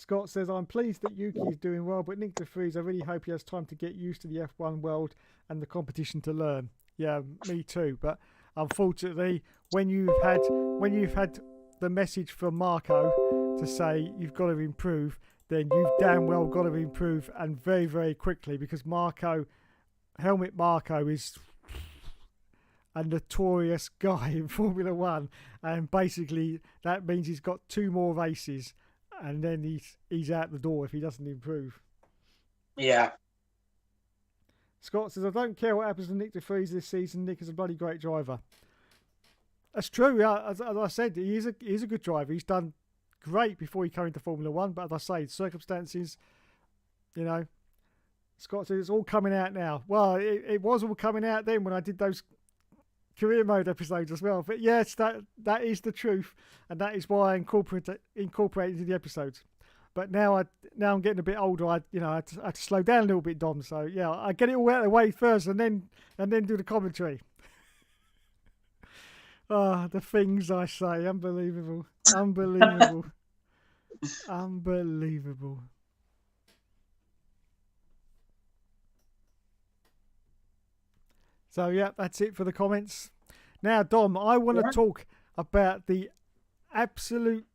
Scott says, I'm pleased that Yuki is doing well, but Nick DeFries, I really hope he has time to get used to the F1 world and the competition to learn. Yeah, me too. But unfortunately, when you've had the message from Marco to say you've got to improve, then you've damn well got to improve, and very, very quickly, because Helmet Marco is a notorious guy in Formula One, and basically that means he's got 2 more races, and then he's out the door if he doesn't improve. Yeah. Scott says, I don't care what happens to Nick DeFries this season. Nick is a bloody great driver. That's true. Yeah, as I said, he is a good driver. He's done great before he came into Formula One, but as I say, circumstances, you know. Scott says it's all coming out now. Well, it was all coming out then when I did those career mode episodes as well. But yes, that is the truth, and that is why I incorporated into the episodes. But now I'm getting a bit older. I had to slow down a little bit, Dom. So yeah, I get it all out of the way first, and then do the commentary. The things I say, unbelievable. Unbelievable. So yeah, that's it for the comments. Now, Dom, I want to talk about the absolute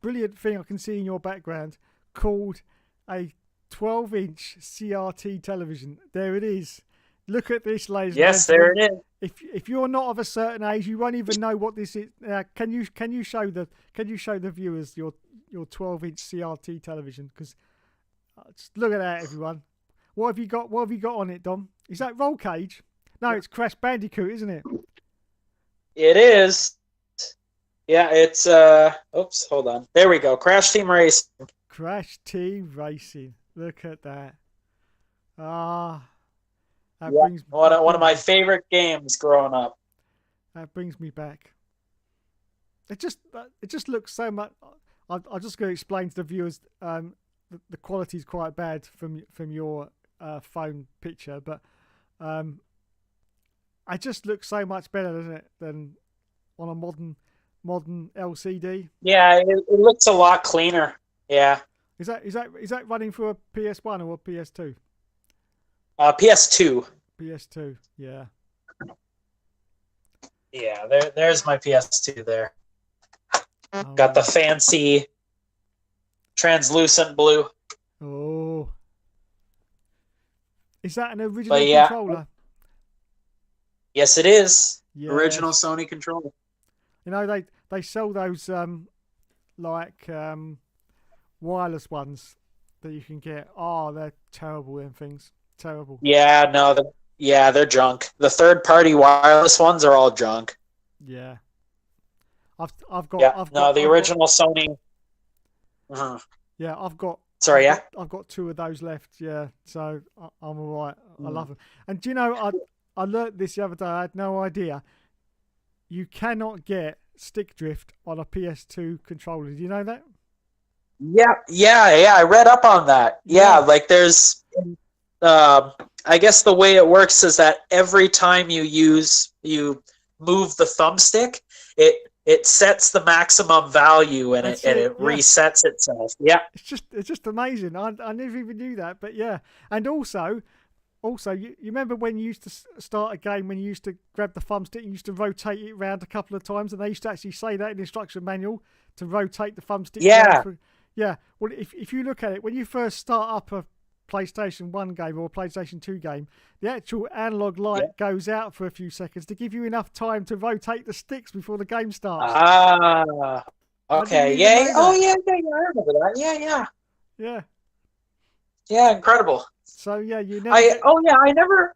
brilliant thing I can see in your background called a 12-inch CRT television. There it is. Look at this, ladies and gentlemen. There it is. If you're not of a certain age, you won't even know what this is. Can you show the viewers your 12-inch CRT television? Because just look at that, everyone. What have you got on it, Dom? Is that Roll Cage? No, it's Crash Bandicoot, isn't it? It is. Yeah, it's oops, hold on. There we go. Crash Team Racing. Crash Team Racing. Look at that. That brings one of my favorite games growing up. That brings me back. It just looks so much. I'm just going to explain to the viewers. The quality is quite bad from your phone picture, but it just looks so much better, doesn't it, than on a modern LCD? Yeah, it looks a lot cleaner. Yeah. Is that running through a PS1 or a PS2? PS2. PS2. Yeah. Yeah, there's my PS2 there. Oh, got the fancy translucent blue. Oh. Is that an original controller? Yes, it is. Yes. Original Sony controller. You know, they sell those wireless ones that you can get. Oh, they're terrible, them things. Terrible. Yeah, no, they're junk. The third-party wireless ones are all junk. Yeah. I've got the original Sony. Uh-huh. Yeah, I've got. Sorry, yeah. I've got 2 of those left. Yeah, so I'm all right. I love them. And do you know, I learnt this the other day. I had no idea. You cannot get stick drift on a PS2 controller. Do you know that? Yeah. I read up on that. Yeah, like there's. I guess the way it works is that every time you move the thumbstick, it sets the maximum value and it resets itself. Yeah, it's just amazing. I never even knew that, but yeah. And also you remember when you used to start a game, when you used to grab the thumbstick, you used to rotate it around a couple of times, and they used to actually say that in the instruction manual to rotate the thumbstick. Yeah. Well, if you look at it, when you first start up a PlayStation 1 game or a PlayStation 2 game, the actual analog light goes out for a few seconds to give you enough time to rotate the sticks before the game starts. Okay. Yeah. Oh, yeah. I remember that. Yeah. Yeah, incredible. So, yeah, you never... I never...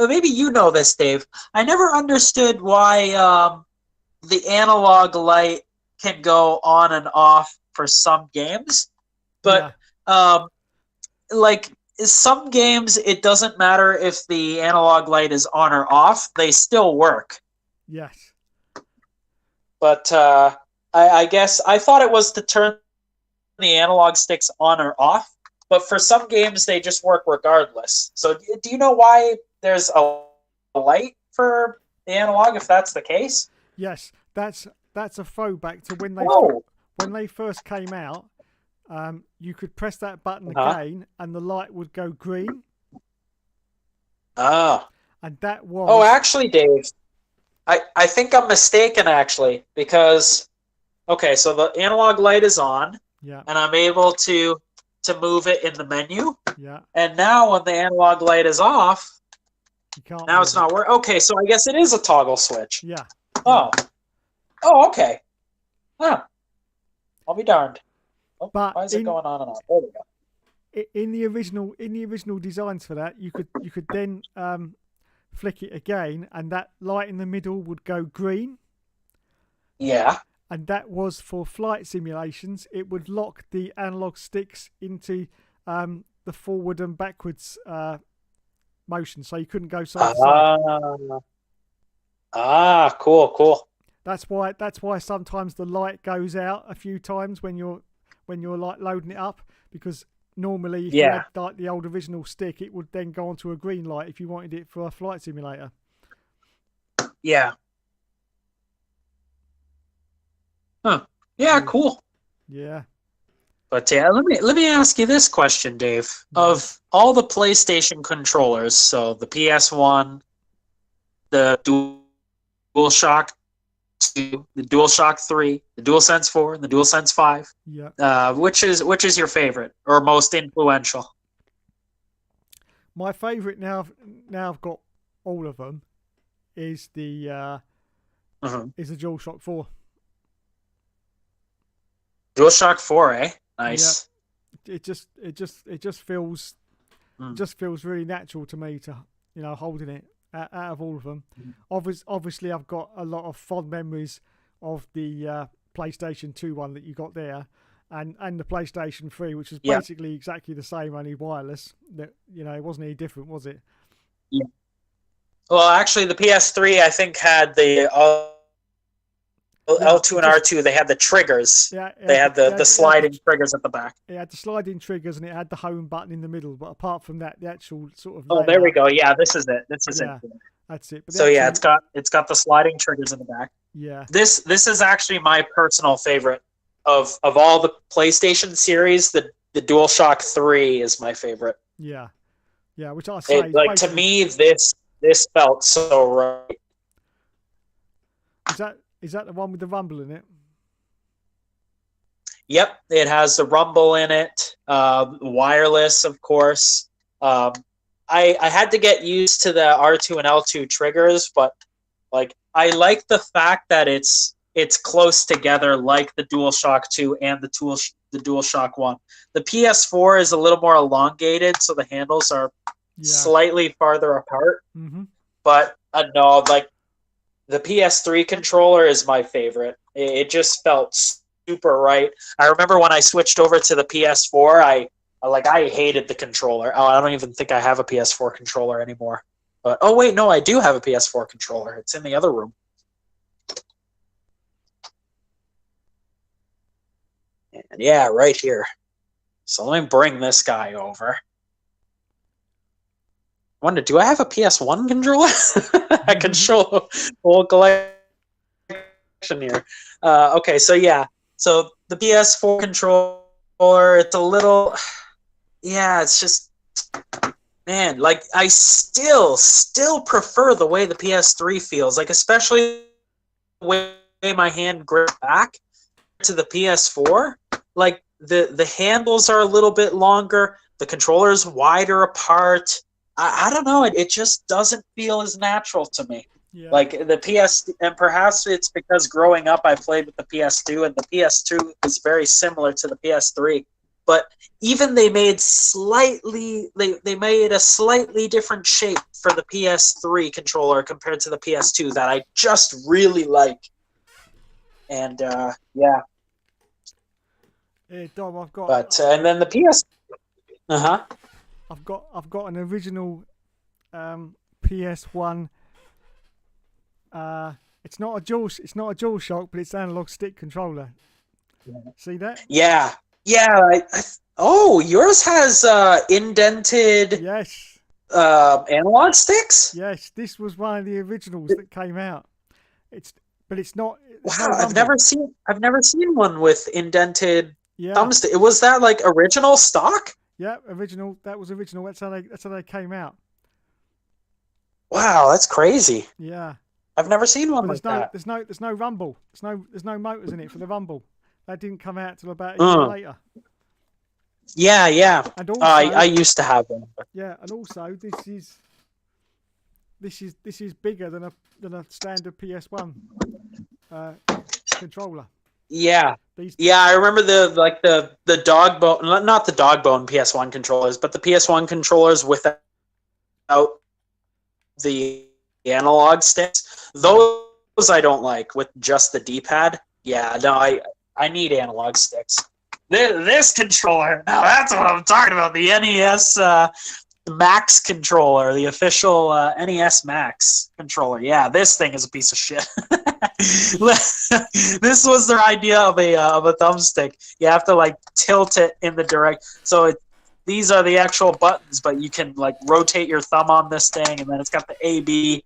maybe you know this, Dave. I never understood why the analog light can go on and off for some games. But... like some games, it doesn't matter if the analog light is on or off; they still work. Yes. But I guess I thought it was to turn the analog sticks on or off. But for some games, they just work regardless. So, do you know why there's a light for the analog? If that's the case. Yes, that's a throwback to when they first came out. you could press that button Uh-huh. again, and the light would go green. Oh. And that Oh, was actually, Dave, I think I'm mistaken, actually, because, okay, so the analog light is on, yeah, and I'm able to move it in the menu. yeah. And now when the analog light is off, You can't. now move it's not it. working. Okay, so I guess it is a toggle switch. Yeah. Oh. Oh, okay. Huh. I'll be darned. Oh, But why is it going on and off? There we go. In the original designs for that, you could then flick it again, and that light in the middle would go green. Yeah. And that was for flight simulations. It would lock the analog sticks into the forward and backwards motion, so you couldn't go side to side. Cool. That's why sometimes the light goes out a few times when you're like loading it up, because normally if you had like the old original stick, it would then go onto a green light if you wanted it for a flight simulator. Yeah. Huh. Yeah, cool. Yeah. But yeah, let me ask you this question, Dave. Of all the PlayStation controllers, so the PS1, the DualShock 2, the DualShock 3, the DualSense 4, and the DualSense 5. Yeah. Which is your favorite or most influential? My favourite now I've got all of them is the DualShock 4. DualShock 4, eh? Nice. Yeah. It just feels really natural to me to holding it out of all of them. Obviously, I've got a lot of fond memories of the PlayStation 2 one that you got there, and the PlayStation 3, which was basically exactly the same, only wireless. That it wasn't any different, was it? Yeah. Well, actually, the PS3 I think had the L2 and R2. They had the triggers. Yeah, they had the sliding triggers at the back. It had the sliding triggers and it had the home button in the middle. But apart from that, the actual sort of there we go. Yeah, this is it. This is it. That's it. But so it's got the sliding triggers in the back. Yeah. This is actually my personal favorite of all the PlayStation series. The DualShock 3 is my favorite. Yeah. Yeah, which I say to me this felt so right. Is that the one with the rumble in it? Yep, it has the rumble in it. Wireless, of course. I had to get used to the R2 and L2 triggers, but I like the fact that it's close together, like the DualShock 2 and the DualShock 1. The PS4 is a little more elongated, so the handles are slightly farther apart. Mm-hmm. But no, the PS3 controller is my favorite. It just felt super right. I remember when I switched over to the PS4, I hated the controller. Oh, I don't even think I have a PS4 controller anymore. But oh wait, no, I do have a PS4 controller. It's in the other room. And yeah, right here. So let me bring this guy over. I wonder, do I have a PS1 controller? I can show a whole collection here. Okay, so yeah. So the PS4 controller, it's a little... Yeah, it's just... Man, I still prefer the way the PS3 feels. Especially the way my hand grips back to the PS4. The handles are a little bit longer. The controller is wider apart. I don't know. It just doesn't feel as natural to me. Yeah. The PS, and perhaps it's because growing up I played with the PS2, and the PS2 is very similar to the PS3. But even they made a slightly different shape for the PS3 controller compared to the PS2 that I just really like. And yeah. Hey Dom, I've got. But and then the PS. I've got an original PS1. It's not a DualShock, but it's an analog stick controller. See that? Yeah. Oh, yours has indented. Yes. Analog sticks. Yes, this was one of the originals that came out. But it's not. Wow, I've never seen one with indented Yeah. thumbstick. Was that like original stock? Yeah, original. That was original. That's how they came out. Wow, that's crazy. Yeah. I've never seen one But like that. there's no rumble. There's no motors in it for the rumble. That didn't come out till about a year Mm. later. Yeah, yeah. And also, I used to have one. yeah, and also this is bigger than a standard PS1 controller. Yeah. These Yeah, I remember the dog bone, not the dog bone PS1 controllers, but the PS1 controllers without the analog sticks. Those I don't like with just the D-pad. Yeah, no, I need analog sticks. This controller, now that's what I'm talking about. The NES Max controller, the official NES Max controller. Yeah, this thing is a piece of shit. This was their idea of a thumbstick. You have to like tilt it in the direct. So these are the actual buttons, but you can like rotate your thumb on this thing, and then it's got the A, B.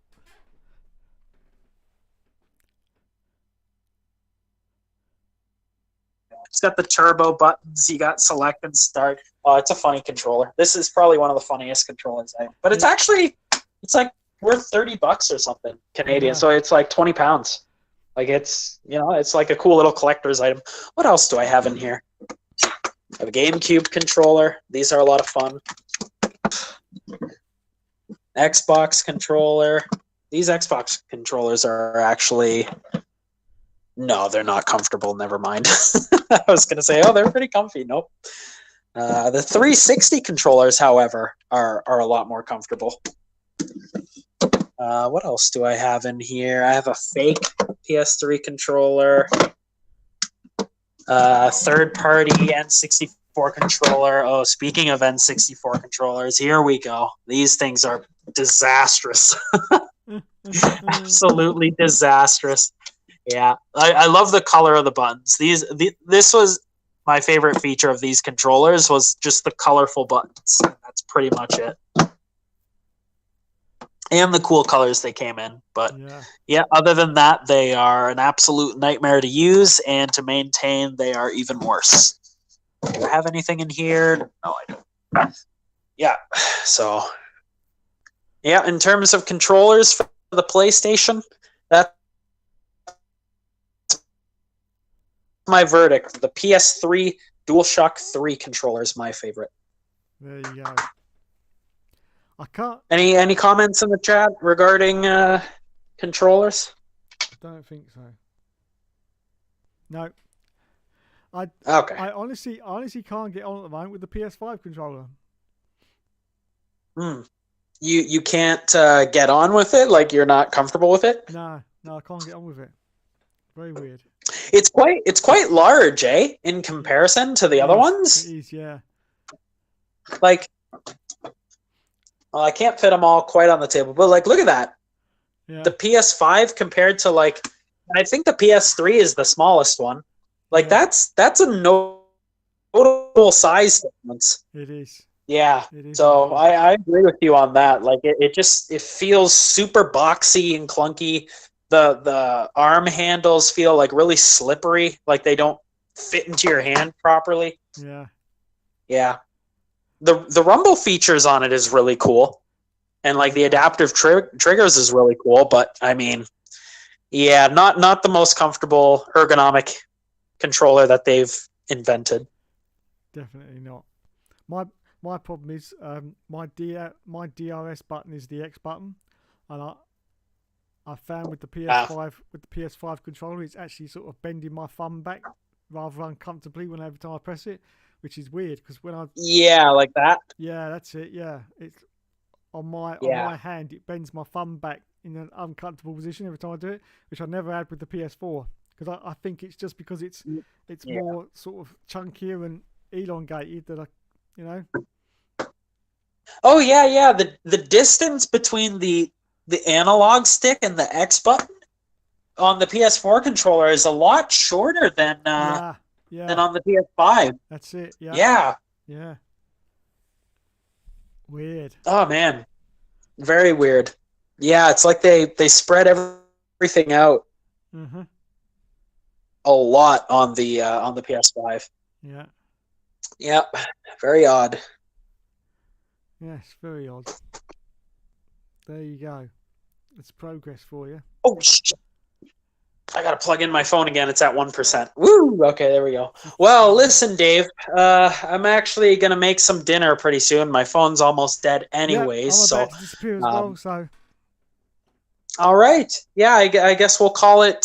It's got the turbo buttons. You got select and start. Oh, it's a funny controller. This is probably one of the funniest controllers but it's actually, it's like worth $30 or something Canadian. Yeah. So it's like 20 pounds. Like it's like a cool little collector's item. What else do I have in here? I have a GameCube controller. These are a lot of fun. Xbox controller. These Xbox controllers are actually... No, they're not comfortable. Never mind. I was going to say, oh, they're pretty comfy. Nope. The 360 controllers, however, are a lot more comfortable. What else do I have in here? I have a fake PS3 controller, third-party N64 controller. Oh, speaking of N64 controllers, here we go. These things are disastrous. Absolutely disastrous. Yeah, I love the color of the buttons. This was my favorite feature of these controllers, was just the colorful buttons. That's pretty much it. And the cool colors they came in. But yeah, other than that, they are an absolute nightmare to use, and to maintain, they are even worse. Do I have anything in here? No, I don't. Yeah, so... Yeah, in terms of controllers for the PlayStation, that's my verdict. The PS3 DualShock 3 controller is my favorite. There you go. I can't. Any comments in the chat regarding controllers? I don't think so. No. Okay. I honestly can't get on at the moment with the PS5 controller. You can't get on with it? Like you're not comfortable with it? No, I can't get on with it. Very weird. It's quite large, eh? In comparison to the other ones. It is, yeah. Like, well, I can't fit them all quite on the table, but like, look at that. Yeah. The PS5 compared to like, I think the PS3 is the smallest one. Like that's a notable size difference. It is. Yeah. It is. So I agree with you on that. Like it feels super boxy and clunky. The arm handles feel like really slippery, like they don't fit into your hand properly. Yeah. Yeah. The rumble features on it is really cool. And like the adaptive triggers is really cool, but I mean, yeah, not the most comfortable ergonomic controller that they've invented. Definitely not. My problem is my DRS button is the X button, and I found with the PS5 controller, it's actually sort of bending my thumb back rather uncomfortably every time I press it, which is weird because when I like that. Yeah, that's it. Yeah, it's on my hand. It bends my thumb back in an uncomfortable position every time I do it, which I never had with the PS4 because I think it's just because it's more sort of chunkier and elongated that Oh yeah. The distance between the analog stick and the X button on the PS4 controller is a lot shorter than on the PS5. That's it. Yeah. Yeah. Weird. Oh man, very weird. Yeah, it's like they spread everything out a lot on the PS5. Yeah. Yep. Very odd. Yes, very odd. There you go. It's progress for you. Oh, shit. I got to plug in my phone again. It's at 1%. Woo! Okay, there we go. Well, listen, Dave. I'm actually going to make some dinner pretty soon. My phone's almost dead anyways. Yep, I'm so, about to disappear as well, so. All right. Yeah, I guess we'll call it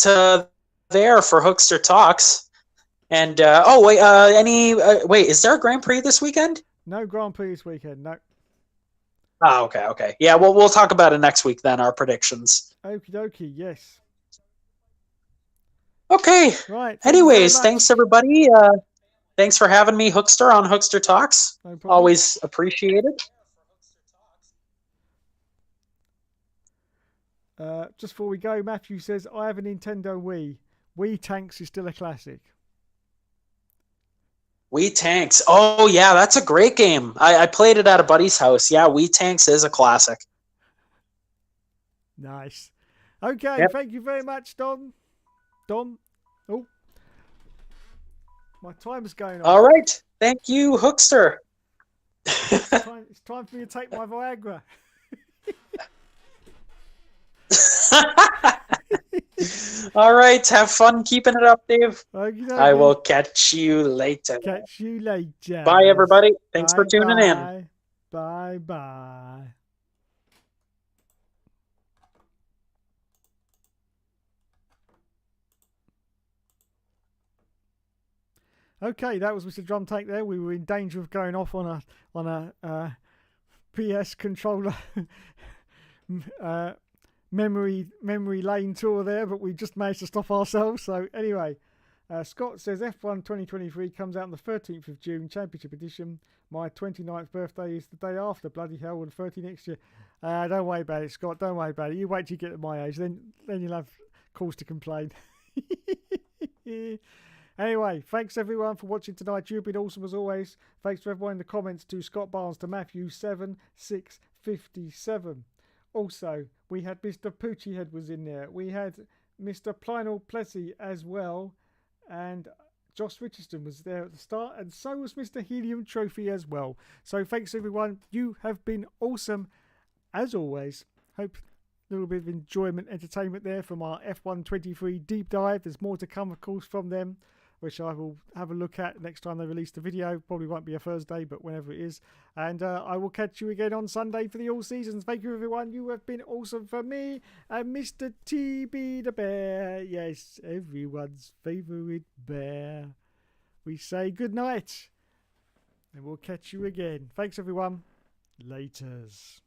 there for Hookster Talks. And, wait, is there a Grand Prix this weekend? No Grand Prix this weekend, no. Oh, okay. Yeah, well, we'll talk about it next week then, our predictions. Okie dokie, yes. Okay. Right. Anyways, thanks, everybody. Thanks for having me, Hookster, on Hookster Talks. No problem. Always appreciated. Just before we go, Matthew says, I have a Nintendo Wii. Wii Tanks is still a classic. Wii Tanks. Oh, yeah, that's a great game. I played it at a buddy's house. Yeah, Wii Tanks is a classic. Nice. Okay, Yep. Thank you very much, Dom. Oh, my timer's going on. All right. Thank you, Hookster. It's time for me to take my Viagra. All right. Have fun keeping it up, Dave. Okey-dokey. I will catch you later. Catch you later. Bye, everybody. Thanks for tuning in. in. Bye. Okay, that was Mr. Drum Take there. We were in danger of going off on a PS controller memory lane tour there, but we just managed to stop ourselves. So anyway, Scott says F1 2023 comes out on the 13th of June, Championship Edition. My 29th birthday is the day after. Bloody hell, and 30 next year. Don't worry about it, Scott. Don't worry about it. You wait till you get to my age, then you'll have cause to complain. Anyway, thanks everyone for watching tonight. You've been awesome as always. Thanks to everyone in the comments, to Scott Barnes, to Matthew 7657. Also, we had Mr. Poochiehead was in there. We had Mr. Plynal Plessy as well. And Josh Richardson was there at the start. And so was Mr. Helium Trophy as well. So thanks everyone. You have been awesome as always. Hope a little bit of enjoyment, entertainment there from our F1 23 deep dive. There's more to come, of course, from them, which I will have a look at next time they release the video. Probably won't be a Thursday, but whenever it is. And I will catch you again on Sunday for the All Seasons. Thank you, everyone. You have been awesome for me and Mr. TB the Bear. Yes, everyone's favourite bear. We say good night. And we'll catch you again. Thanks, everyone. Laters.